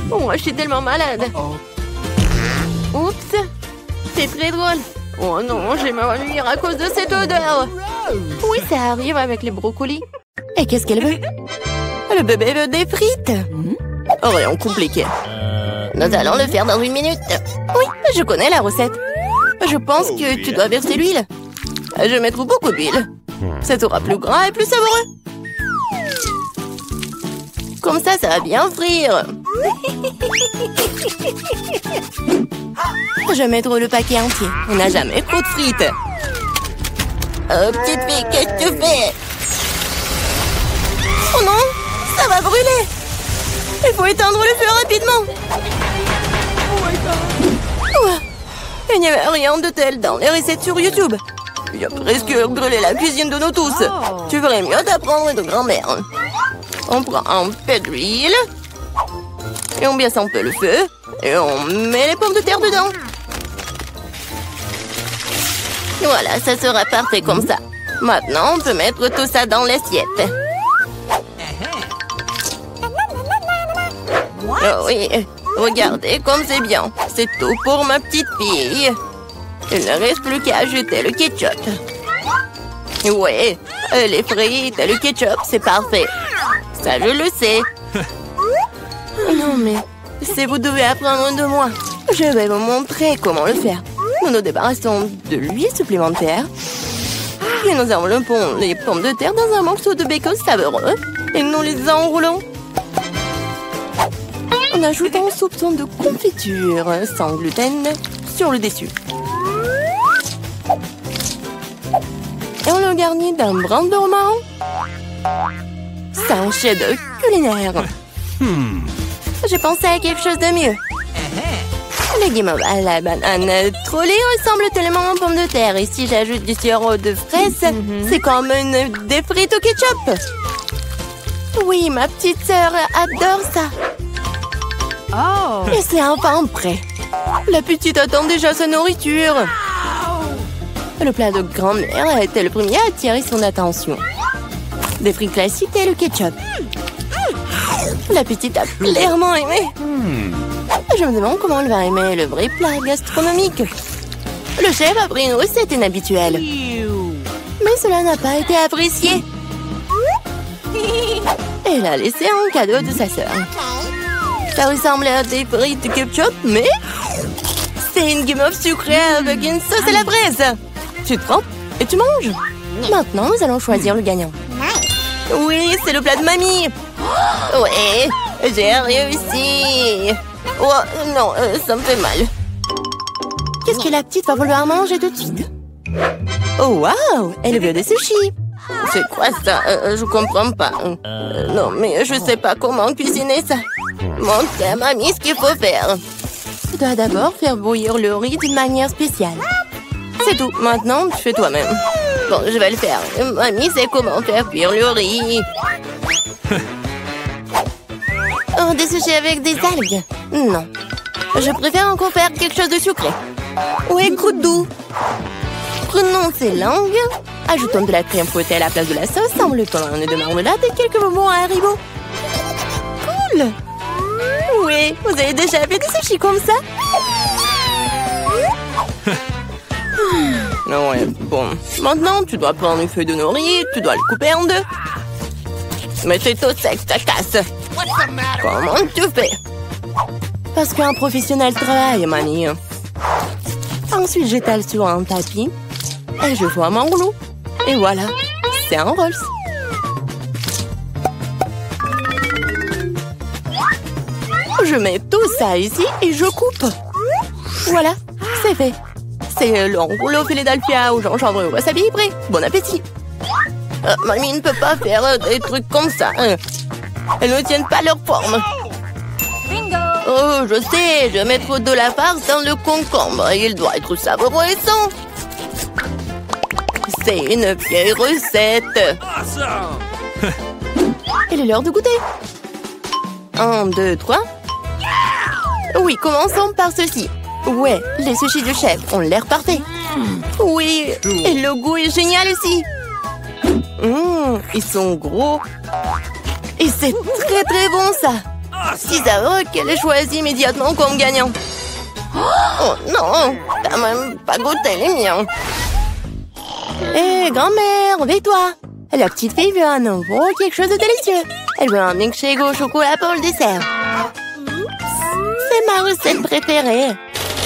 Oh, je suis tellement malade. Oups, c'est très drôle. Oh non, je vais m'ennuyer à cause de cette odeur. Oui, ça arrive avec les brocolis. Et qu'est-ce qu'elle veut? Le bébé veut des frites. Rien compliqué. Nous allons le faire dans 1 minute. Oui, je connais la recette. Je pense que tu dois verser l'huile. Je vais mettre beaucoup d'huile. Ça sera plus gras et plus savoureux. Comme ça va bien frire. Je vais mettre le paquet entier. On n'a jamais trop de frites. Oh, petite fille, qu'est-ce que tu fais? Oh non, ça va brûler. Il faut éteindre le feu rapidement. Oh, il n'y avait rien de tel dans les recettes sur YouTube. Il a presque brûlé la cuisine de nous tous. Tu ferais mieux d'apprendre de grand-mère. On prend un peu d'huile. Et on baisse un peu le feu. Et on met les pommes de terre dedans. Voilà, ça sera parfait comme ça. Maintenant, on peut mettre tout ça dans l'assiette. Oh oui, regardez comme c'est bien. C'est tout pour ma petite fille. Il ne reste plus qu'à ajouter le ketchup. Ouais, les frites et le ketchup, c'est parfait. Ça, je le sais. Non, mais si vous devez apprendre de moi, je vais vous montrer comment le faire. Nous nous débarrassons de l'huile supplémentaire. Puis nous enveloppons les pommes de terre dans un morceau de bacon savoureux. Et nous les enroulons. On ajoute un soupçon de confiture sans gluten sur le dessus. Et on le garnit d'un brin de romarin. C'est un chef-d'œuvre culinaire. J'ai pensé à quelque chose de mieux. Le guimauve à la banane trollée ressemble tellement aux pommes de terre. Et si j'ajoute du sirop de fraise, c'est comme des frites au ketchup. Oui, ma petite sœur adore ça. Et c'est enfin prêt. La petite attend déjà sa nourriture. Le plat de grand-mère a été le premier à attirer son attention. Des frites classiques et le ketchup. La petite a clairement aimé. Je me demande comment elle va aimer le vrai plat gastronomique. Le chef a pris une recette inhabituelle. Mais cela n'a pas été apprécié. Elle a laissé un cadeau de sa sœur. Ça ressemble à des frites de ketchup, mais c'est une guimauve sucrée avec une sauce à la fraise. Tu te prends et tu manges. Maintenant, nous allons choisir le gagnant. Oui, c'est le plat de mamie. Ouais, j'ai réussi. Oh, non, ça me fait mal. Qu'est-ce que la petite va vouloir manger tout de suite? Oh, waouh, elle veut des sushis. C'est quoi ça? Je comprends pas. Non, mais je sais pas comment cuisiner ça. Montre à mamie ce qu'il faut faire. Tu dois d'abord faire bouillir le riz d'une manière spéciale. C'est tout. Maintenant, tu fais toi-même. Bon, je vais le faire. Mamie sait comment faire cuire le riz. Oh, des sushis avec des algues? Non. Je préfère encore faire quelque chose de sucré. Ouais, croûte doux. Prenons ces langues. Ajoutons de la crème fouettée à la place de la sauce, enveloppons un nœud de marmelade et quelques bonbons à haribo. Cool! Oui, vous avez déjà fait des sushis comme ça? Ouais, bon. Maintenant, tu dois prendre une feuille de nori, tu dois le couper en deux. Mais c'est tout sec, ça casse. Comment tu fais? Parce qu'un professionnel travaille, mamie. Ensuite, j'étale sur un tapis et je forme un rouleau. Et voilà, c'est un Rolls. Je mets tout ça ici et je coupe. Voilà, c'est fait. C'est le rouleau Philadelphia au gingembre et au wasabi prêt. Bon appétit. Mamie ne peut pas faire des trucs comme ça. Elles ne tiennent pas leur forme. Oh, je sais, je vais mettre de la farce dans le concombre. Il doit être savoureux et sain. C'est une vieille recette. Awesome! Il est l'heure de goûter. 1, 2, 3. Oui, commençons par ceci. Ouais, les sushis du chef ont l'air parfaits. Oui, et le goût est génial aussi. Ils sont gros. Et c'est très très bon ça. Si savoureux qu'elle ait choisi immédiatement comme gagnant. Oh non, t'as même pas goûté les miens. Hé, grand-mère, réveille-toi. La petite fille veut un nouveau quelque chose de délicieux. Elle veut un milkshake au chocolat pour le dessert. C'est ma recette préférée.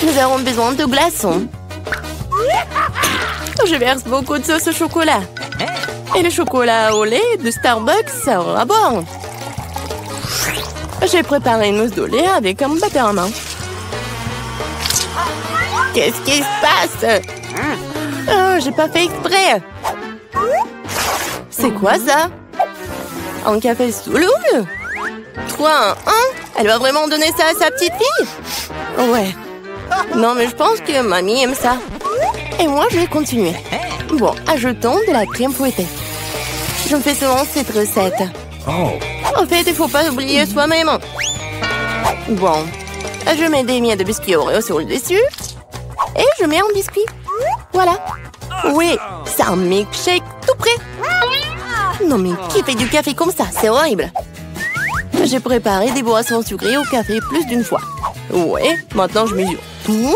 Nous aurons besoin de glaçons. Je verse beaucoup de sauce au chocolat. Et le chocolat au lait de Starbucks sera bon. J'ai préparé une mousse de lait avec un batteur à main. Qu'est-ce qui se passe? Oh, j'ai pas fait exprès. C'est quoi ça? Un café sous l'eau? 3, 1, 1? Elle va vraiment donner ça à sa petite fille? Ouais. Non, mais je pense que mamie aime ça. Et moi, je vais continuer. Bon, ajoutons de la crème fouettée. Je me fais souvent cette recette. En fait, il faut pas oublier soi-même. Bon, je mets des miettes de biscuits Oreo sur le dessus. Et je mets un biscuit. Voilà. Oui, c'est un milkshake tout prêt. Non mais qui fait du café comme ça? C'est horrible. J'ai préparé des boissons sucrées au café plus d'une fois. Ouais, maintenant je mesure tout.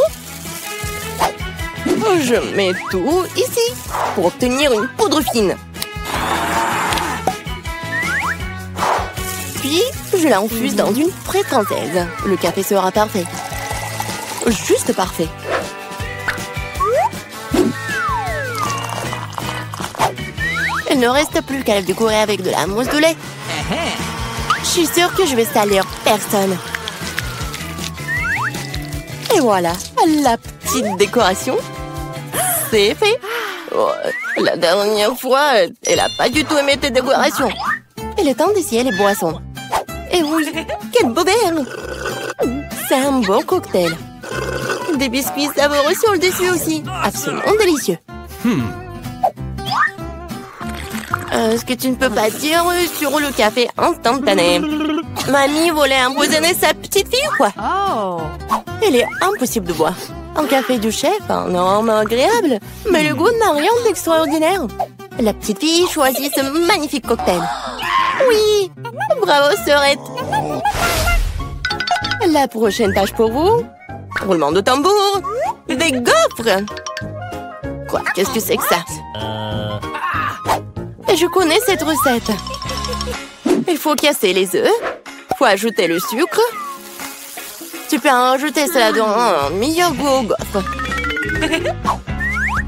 Je mets tout ici pour obtenir une poudre fine. Puis, je l'infuse dans une fraise française. Le café sera parfait. Juste parfait. Il ne reste plus qu'à le décorer avec de la mousse de lait. Je suis sûre que je vais salir personne. Et voilà, la petite décoration. C'est fait. Oh, la dernière fois, elle n'a pas du tout aimé tes décorations. Il est temps d'essayer les boissons. Et oui, quel beau verre! C'est un bon cocktail. Des biscuits savoureux sur le dessus aussi. Absolument délicieux. Ce que tu ne peux pas dire sur le café instantané. Mamie voulait empoisonner sa petite fille ou quoi? Il est impossible de boire. Un café du chef, un arôme agréable, mais le goût n'a rien d'extraordinaire. La petite fille choisit ce magnifique cocktail. Oui, bravo sœurette. La prochaine tâche pour vous. Roulement de tambour. Des gaufres. Quoi? Qu'est-ce que c'est que ça? Je connais cette recette. Il faut casser les œufs. Faut ajouter le sucre. Tu peux en rajouter cela dans un meilleur goût aux gaufres.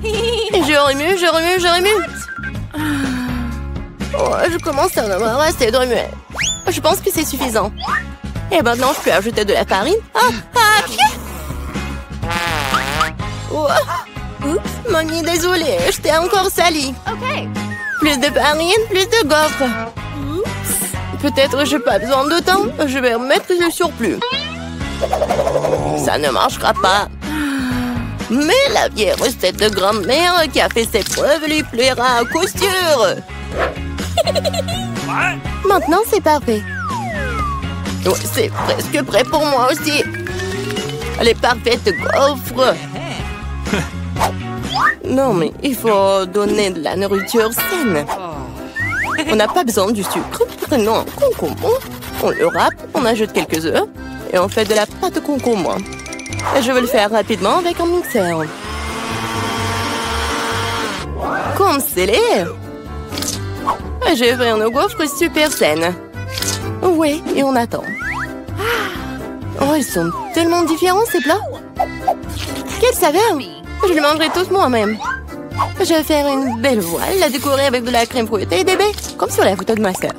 Et je remue, je remue, je remue. Oh, je commence à en avoir assez de remuer. Je pense que c'est suffisant. Et maintenant, je peux ajouter de la farine. Oh. Oups, mamie, désolée, je t'ai encore sali. Plus de farine, plus de gaufres. Peut-être je n'ai pas besoin de temps. Je vais remettre le surplus. Ça ne marchera pas. Mais la vieille recette de grand-mère qui a fait ses preuves lui plaira à coup sûr. Maintenant, c'est parfait. Oh, c'est presque prêt pour moi aussi. Les parfaites gaufres. Non, mais il faut donner de la nourriture saine. On n'a pas besoin du sucre. Prenons un concombre. On le râpe, on ajoute quelques œufs et on fait de la pâte de concombre. Et je vais le faire rapidement avec un mixeur. scellé. Je vais faire nos gaufres super saines. Ouais, et on attend. Oh, ils sont tellement différents, ces plats. Quelle saveur! Je les mangerai tous moi-même. Je vais faire une belle voile, la décorer avec de la crème fouettée et des baies, comme sur la photo de ma sœur.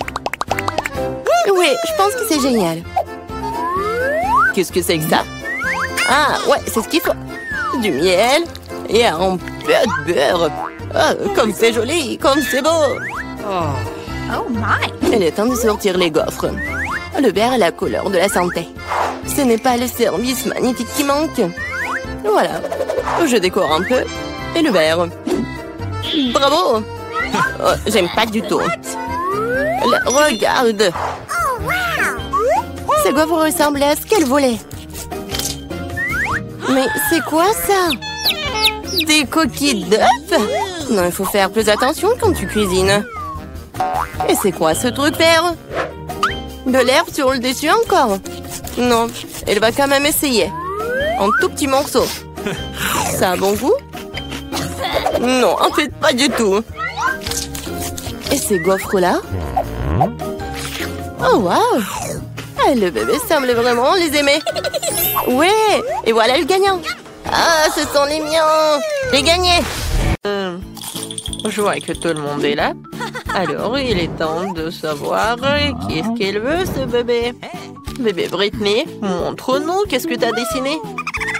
Oui, je pense que c'est génial. Qu'est-ce que c'est que ça? Ah, ouais, c'est ce qu'il faut. Du miel et un peu de beurre. Oh, comme c'est joli, comme c'est beau. Oh my! Il est temps de sortir les gaufres. Le vert est la couleur de la santé. Ce n'est pas le service magnétique qui manque. Voilà. Je décore un peu. Et le vert. Bravo! Oh, j'aime pas du tout. Regarde! Ces gaufres ressemblent à ce qu'elle voulait. Mais c'est quoi ça? Des coquilles d'œufs? Non, il faut faire plus attention quand tu cuisines. Et c'est quoi ce truc vert? De l'herbe sur le dessus encore? Non, elle va quand même essayer. Un tout petit morceau. Ça a bon goût? Non, en fait, pas du tout. Et ces gaufres-là? Oh, waouh! Le bébé semble vraiment les aimer. Ouais, et voilà le gagnant. Ah, ce sont les miens. J'ai gagné. Je vois que tout le monde est là. Alors, il est temps de savoir qu'est-ce qu'elle veut, ce bébé. Bébé Britney, montre-nous, qu'est-ce que t'as dessiné?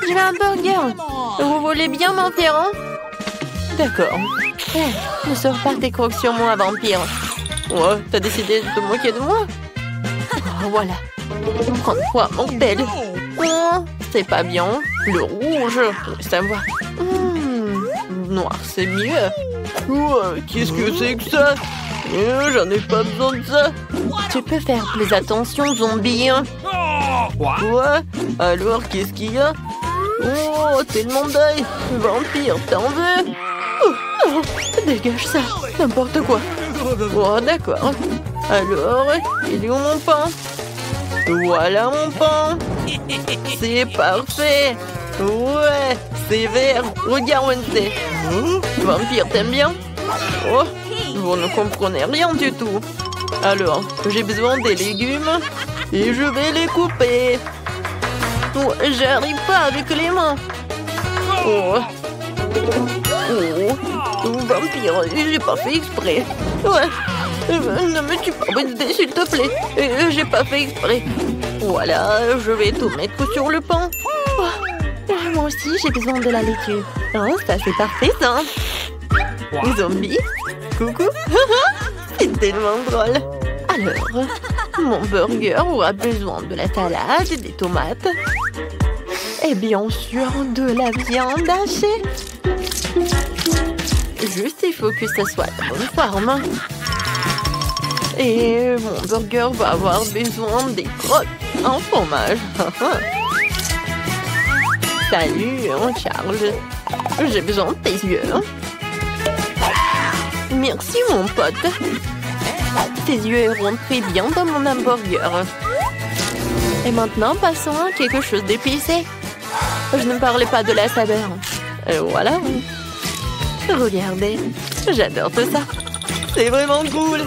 Je veux un burger. Vous voulez bien m'en faire un? D'accord. Ne sors pas tes crocs sur moi, vampire. Ouais, t'as décidé de te moquer de moi? Oh, voilà. Prends-toi, mon belle. Oh, c'est pas bien. Le rouge, ça va. Noir, c'est mieux. Qu'est-ce que c'est que ça? J'en ai pas besoin de ça. Tu peux faire plus attention, zombie. Ouais, alors qu'est-ce qu'il y a? Oh, tellement d'œil. Vampire, t'en veux? Dégage ça, n'importe quoi. Oh, d'accord. Alors, il est où mon pain? Voilà mon pain. C'est parfait. Ouais, c'est vert. Regarde, Wednesday. Vampire, t'aimes bien? Oh, vous ne comprenez rien du tout. Alors, j'ai besoin des légumes et je vais les couper. Oh, j'arrive pas avec les mains. Oh. Vampire, j'ai pas fait exprès. Ouais. Ne me tue pas, Wednesday, s'il te plaît. J'ai pas fait exprès. Voilà, je vais tout mettre sur le pain. Oh, moi aussi, j'ai besoin de la laitue. Oh, ça, c'est parfait, ça. Zombie, coucou. C'est tellement drôle. Alors, mon burger aura besoin de la salade, des tomates. Et bien sûr, de la viande hachée. Juste, il faut que ça soit de bonne forme. Et mon burger va avoir besoin des crottes en fromage. Salut, Charles. J'ai besoin de tes yeux. Merci, mon pote. Tes yeux iront très bien dans mon hamburger. Et maintenant, passons à quelque chose d'épicé. Je ne parlais pas de la saveur. Voilà. Regardez, j'adore tout ça. C'est vraiment cool.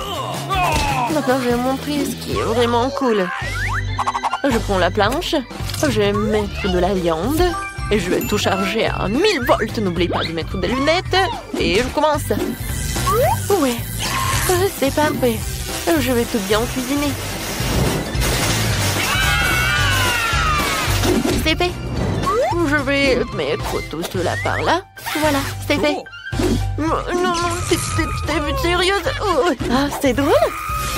Maintenant, je vais montrer ce qui est vraiment cool. Je prends la planche, je vais mettre de la viande et je vais tout charger à 1000 volts. N'oublie pas de mettre des lunettes et je commence. Oui, c'est parfait. Je vais tout bien cuisiner. C'est fait. Je vais mettre tout cela par là. Voilà, c'est fait. Non, t'es sérieuse? Oh. Ah, c'est drôle.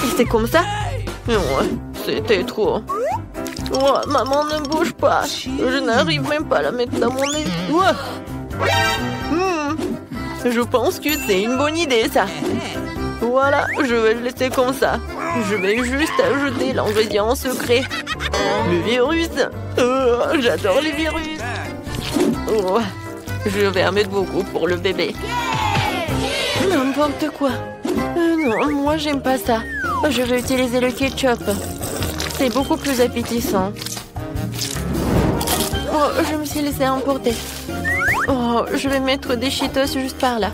Et c'est comme ça? Ouais, c'était trop. Oh, maman, ne bouge pas. Je n'arrive même pas à la mettre dans mon nez. Ouais. Je pense que c'est une bonne idée, ça. Voilà, je vais le laisser comme ça. Je vais juste ajouter l'ingrédient secret. Le virus. Oh, j'adore les virus. Oh, je vais en mettre beaucoup pour le bébé. N'importe quoi. Non, moi j'aime pas ça. Je vais utiliser le ketchup. C'est beaucoup plus appétissant. Oh, je me suis laissée emporter. Oh, je vais mettre des Cheetos juste par là.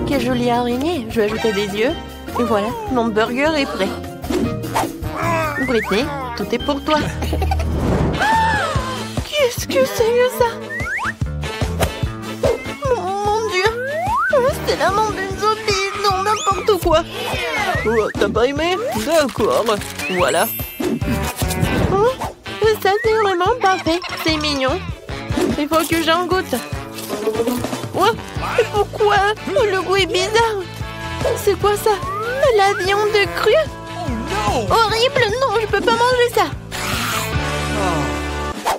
Quelle jolie araignée. Je vais ajouter des yeux. Et voilà, mon burger est prêt. Britney, tout est pour toi. Qu'est-ce que c'est que ça? Mon Dieu. C'est la main d'une zombie. Non, n'importe quoi. Oh, t'as pas aimé? D'accord. Voilà. Oh, ça, c'est vraiment parfait. C'est mignon. Il faut que j'en goûte. Oh, pourquoi? Le goût est bizarre. C'est quoi ça? La viande crue? Horrible! Non, je peux pas manger ça.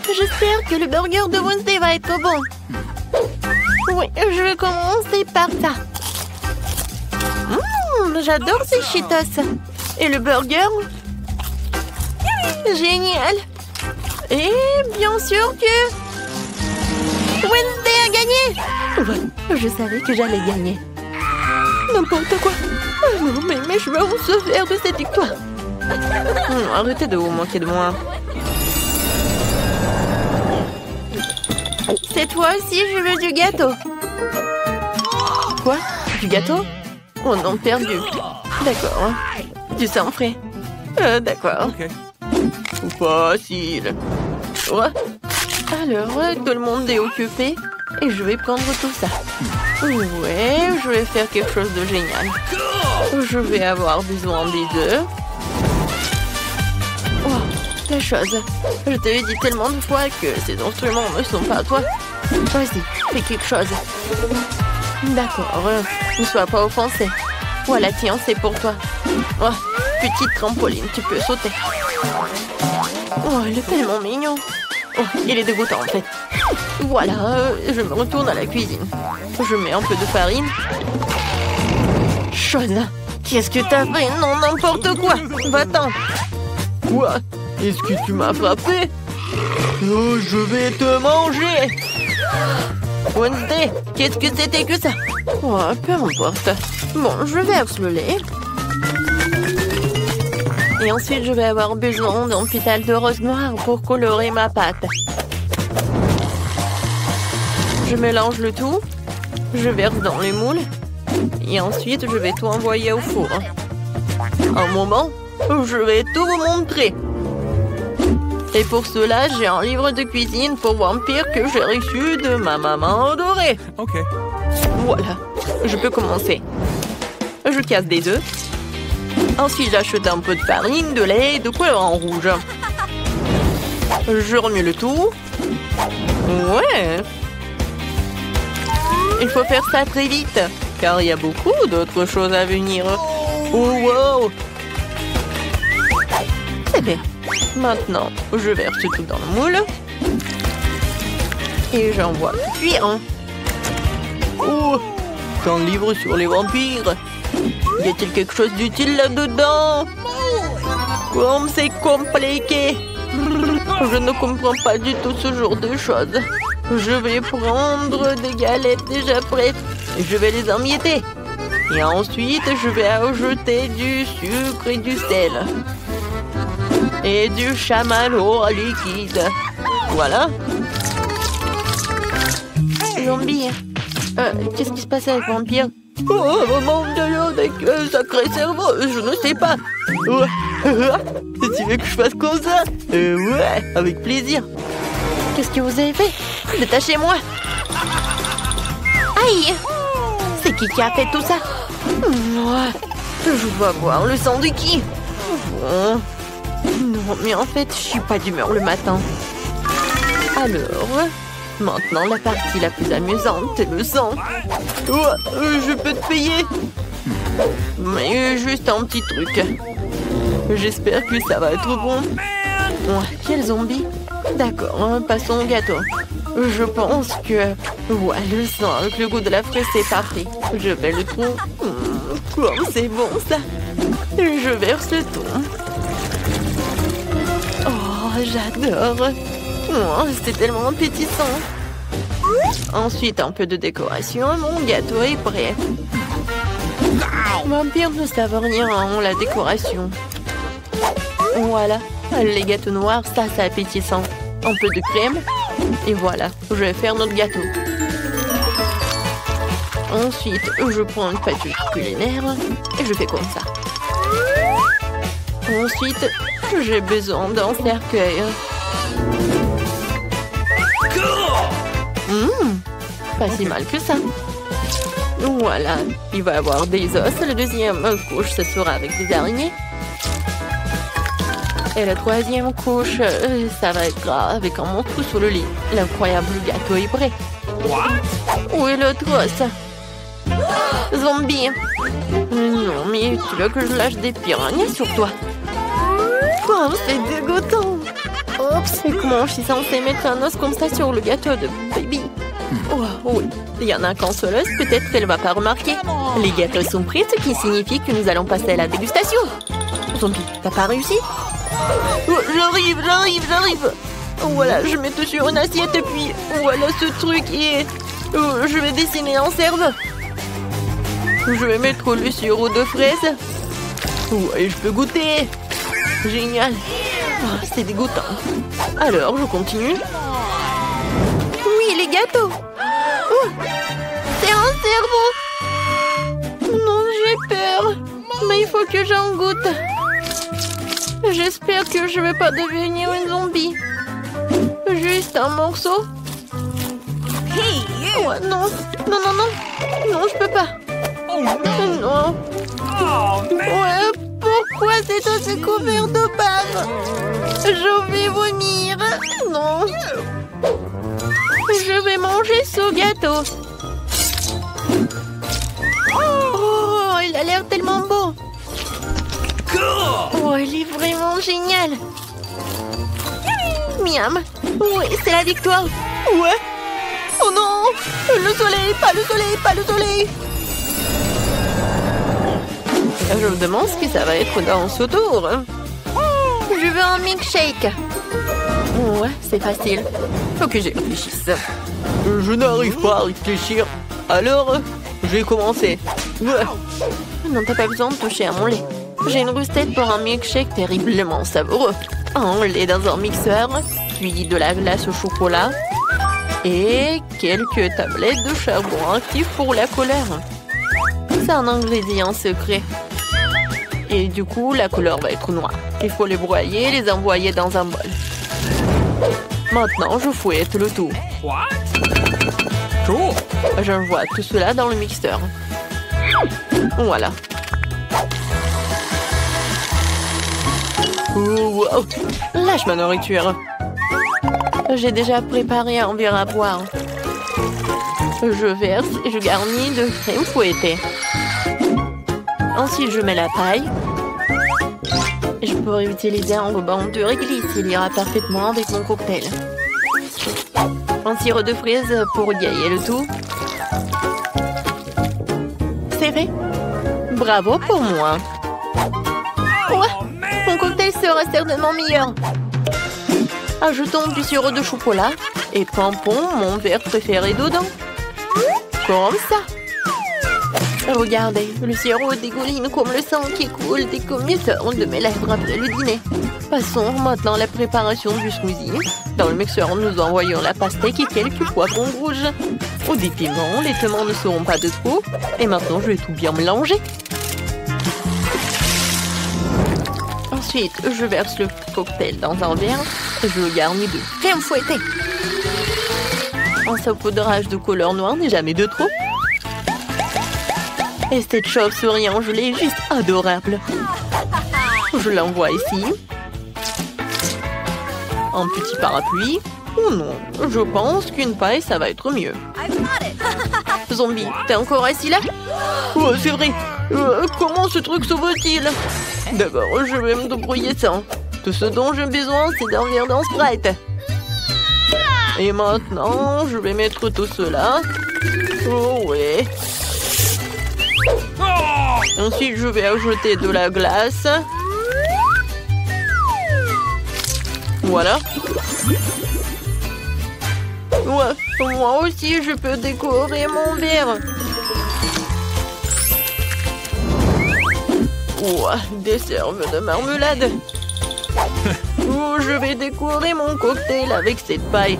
J'espère que le burger de Wednesday va être bon. Oui, je vais commencer par ça. J'adore ces Cheetos. Et le burger? Génial. Et bien sûr que Wednesday a gagné. Ouais, je savais que j'allais gagner. N'importe quoi. Oh non, mais mes cheveux vont se faire de cette victoire. Arrêtez de vous moquer de moi. Cette fois aussi, je veux du gâteau. Quoi? Du gâteau? Oh non, perdu. D'accord. Du sang frais. D'accord. Okay. Facile. Ouais. Alors, tout le monde est occupé et je vais prendre tout ça. Ouais, je vais faire quelque chose de génial. Je vais avoir besoin des œufs. Oh, la chose. Je te l'ai dit tellement de fois que ces instruments ne sont pas à toi. Vas-y, fais quelque chose. D'accord, ne sois pas offensé. Voilà, tiens, c'est pour toi. Oh, petite trampoline, tu peux sauter. Oh, il est tellement mignon. Oh, il est dégoûtant en fait. Voilà, je me retourne à la cuisine. Je mets un peu de farine. Chose, qu'est-ce que t'as fait? Non, n'importe quoi. Va-t'en. Quoi? Est-ce que tu m'as frappé? Oh, je vais te manger. Wednesday, qu'est-ce que c'était que ça? Oh, peu importe. Bon, je verse le lait. Et ensuite, je vais avoir besoin d'un pétale de rose noire pour colorer ma pâte. Je mélange le tout. Je verse dans les moules. Et ensuite, je vais tout envoyer au four. Un moment, je vais tout vous montrer. Et pour cela, j'ai un livre de cuisine pour vampires que j'ai reçu de ma maman adorée. Ok. Voilà, je peux commencer. Je casse des œufs. Ensuite, j'achète un peu de farine, de lait et de couleur en rouge. Je remue le tout. Ouais. Il faut faire ça très vite, car il y a beaucoup d'autres choses à venir. Oh, wow. C'est bien. Maintenant, je verse tout dans le moule. Et j'envoie cuire. Oh, c'est un livre sur les vampires. Y a-t-il quelque chose d'utile là-dedans? Comme c'est compliqué. Je ne comprends pas du tout ce genre de choses. Je vais prendre des galettes déjà prêtes. Et je vais les emietter. Et ensuite, je vais ajouter du sucre et du sel. Et du chamallow liquide. Voilà. Zombie. Qu'est-ce qui se passe avec Vampire? Oh, mon Dieu, avec sacré cerveau, je ne sais pas. Tu veux que je fasse comme ça? Ouais, avec plaisir. Qu'est-ce que vous avez fait? Détachez-moi. Aïe! C'est qui a fait tout ça? Je dois voir le sang de qui? Bon. Non, mais en fait, je suis pas d'humeur le matin. Alors, maintenant la partie la plus amusante, c'est le sang. Oh, je peux te payer. Mais juste un petit truc. J'espère que ça va être bon. Oh, quel zombie. D'accord, passons au gâteau. Je pense que... Ouais, le sang avec le goût de la fraise, c'est parfait. Je vais le trou. Comme c'est bon, ça. Je verse le tout. Oh, j'adore. Oh, c'est tellement appétissant. Ensuite, un peu de décoration. Mon gâteau est prêt. Vampire ne savent rien en la décoration. Voilà. Les gâteaux noirs, ça, c'est appétissant. Un peu de crème. Et voilà, je vais faire notre gâteau. Ensuite, je prends une pâte culinaire et je fais comme ça. Ensuite, j'ai besoin d'un cercueil. Pas si mal que ça. Voilà, il va y avoir des os. La deuxième couche, ce sera avec des araignées. Et la troisième couche, ça va être gras avec un monstre sous le lit. L'incroyable gâteau est prêt. Où est l'autre os? Zombie. Non, mais tu veux que je lâche des piranhas sur toi? Oh, c'est dégoûtant. Oups, et comment je suis censée mettre un os comme ça sur le gâteau de baby? Oh, oui, il y en a qu'un seul os, peut-être qu'elle ne va pas remarquer. Les gâteaux sont prêts, ce qui signifie que nous allons passer à la dégustation. Zombie, t'as pas réussi? Oh, j'arrive. Voilà, je mets tout sur une assiette et puis voilà ce truc et je vais dessiner un cerveau. Je vais mettre le sirop de fraise. Ouais, je peux goûter. Génial. Oh, c'est dégoûtant. Alors, je continue. Oui, les gâteaux. Oh, c'est un cerveau. Non, j'ai peur. Mais il faut que j'en goûte. J'espère que je ne vais pas devenir une zombie. Juste un morceau. Ouais, non, je peux pas. Non. Ouais, pourquoi c'est aussi couvert de bave? Je vais vomir. Non. Je vais manger ce gâteau. Oh, il a l'air tellement beau. Oh, il est vraiment génial. Miam. Oui, c'est la victoire. Ouais. Oh non. Le soleil, pas le soleil. Je me demande ce que ça va être dans ce tour. Je veux un milkshake. Ouais, c'est facile. Faut que j'y réfléchisse. Je n'arrive pas à réfléchir. Alors, je vais commencer. Ouais. Non, t'as pas besoin de toucher à mon lait. J'ai une recette pour un milkshake terriblement savoureux. Un lait dans un mixeur, puis de la glace au chocolat et quelques tablettes de charbon actif pour la couleur. C'est un ingrédient secret. Et du coup, la couleur va être noire. Il faut les broyer et les envoyer dans un bol. Maintenant, je fouette le tout. Cool. J'envoie tout cela dans le mixeur. Voilà. Oh, wow. Lâche ma nourriture. J'ai déjà préparé un verre à boire. Je verse et je garnis de crème fouettée. Ensuite, je mets la paille. Je pourrais utiliser un ruban de réglisse. Il ira parfaitement avec mon cocktail. Un sirop de fraise pour égayer le tout. C'est fait. Bravo pour moi. Ouais, mon cocktail sera certainement meilleur. Ajoutons du sirop de chocolat et pompons mon verre préféré dedans. Comme ça. Regardez, le sirop dégouline comme le sang qui coule des commetteurs de mes lèvres après le dîner. Passons maintenant à la préparation du smoothie. Dans le mixeur, nous envoyons la pastèque et quelques poivrons rouges. Au des piments, les piments ne seront pas de trop. Et maintenant, je vais tout bien mélanger. Ensuite, je verse le cocktail dans un verre et je le garnis de crème fouettée. Un saupoudrage de couleur noire n'est jamais de trop. Et cette chauve-souris en gelée est juste adorable. Je l'envoie ici. Un petit parapluie. Oh non, je pense qu'une paille, ça va être mieux. Zombie, t'es encore assis là? Oh, c'est vrai. Comment ce truc s'ouvre-t-il? D'abord, je vais me débrouiller sans. Tout ce dont j'ai besoin, c'est d'un verre d'un Sprite. Et maintenant, je vais mettre tout cela. Oh ouais. Ensuite, je vais ajouter de la glace. Voilà. Ouais, moi aussi, je peux décorer mon verre. Ouais, des cerves de marmelade. Oh, je vais décorer mon cocktail avec cette paille.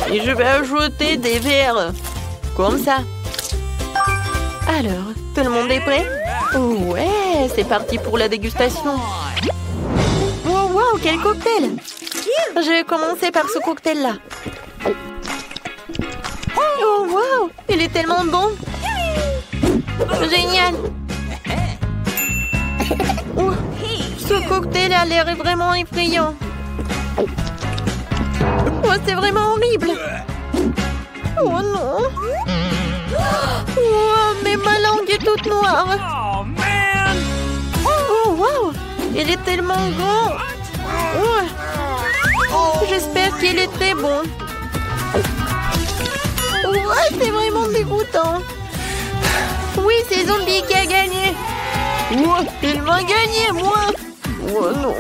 Et je vais ajouter des verres. Comme ça. Alors, tout le monde est prêt? Ouais, c'est parti pour la dégustation. Wow, wow, quel cocktail! Je vais commencer par ce cocktail-là. Oh, wow, il est tellement bon! Génial! Oh, ce cocktail a l'air vraiment effrayant. Oh, c'est vraiment horrible! Oh non! Oh, mais ma langue est toute noire! Oh, man! Oh, wow! Il est tellement grand! Oh, j'espère qu'il est très bon. Oh, c'est vraiment dégoûtant. Oui, c'est Zombie qui a gagné. Oh, il m'a gagné, moi. Oh non.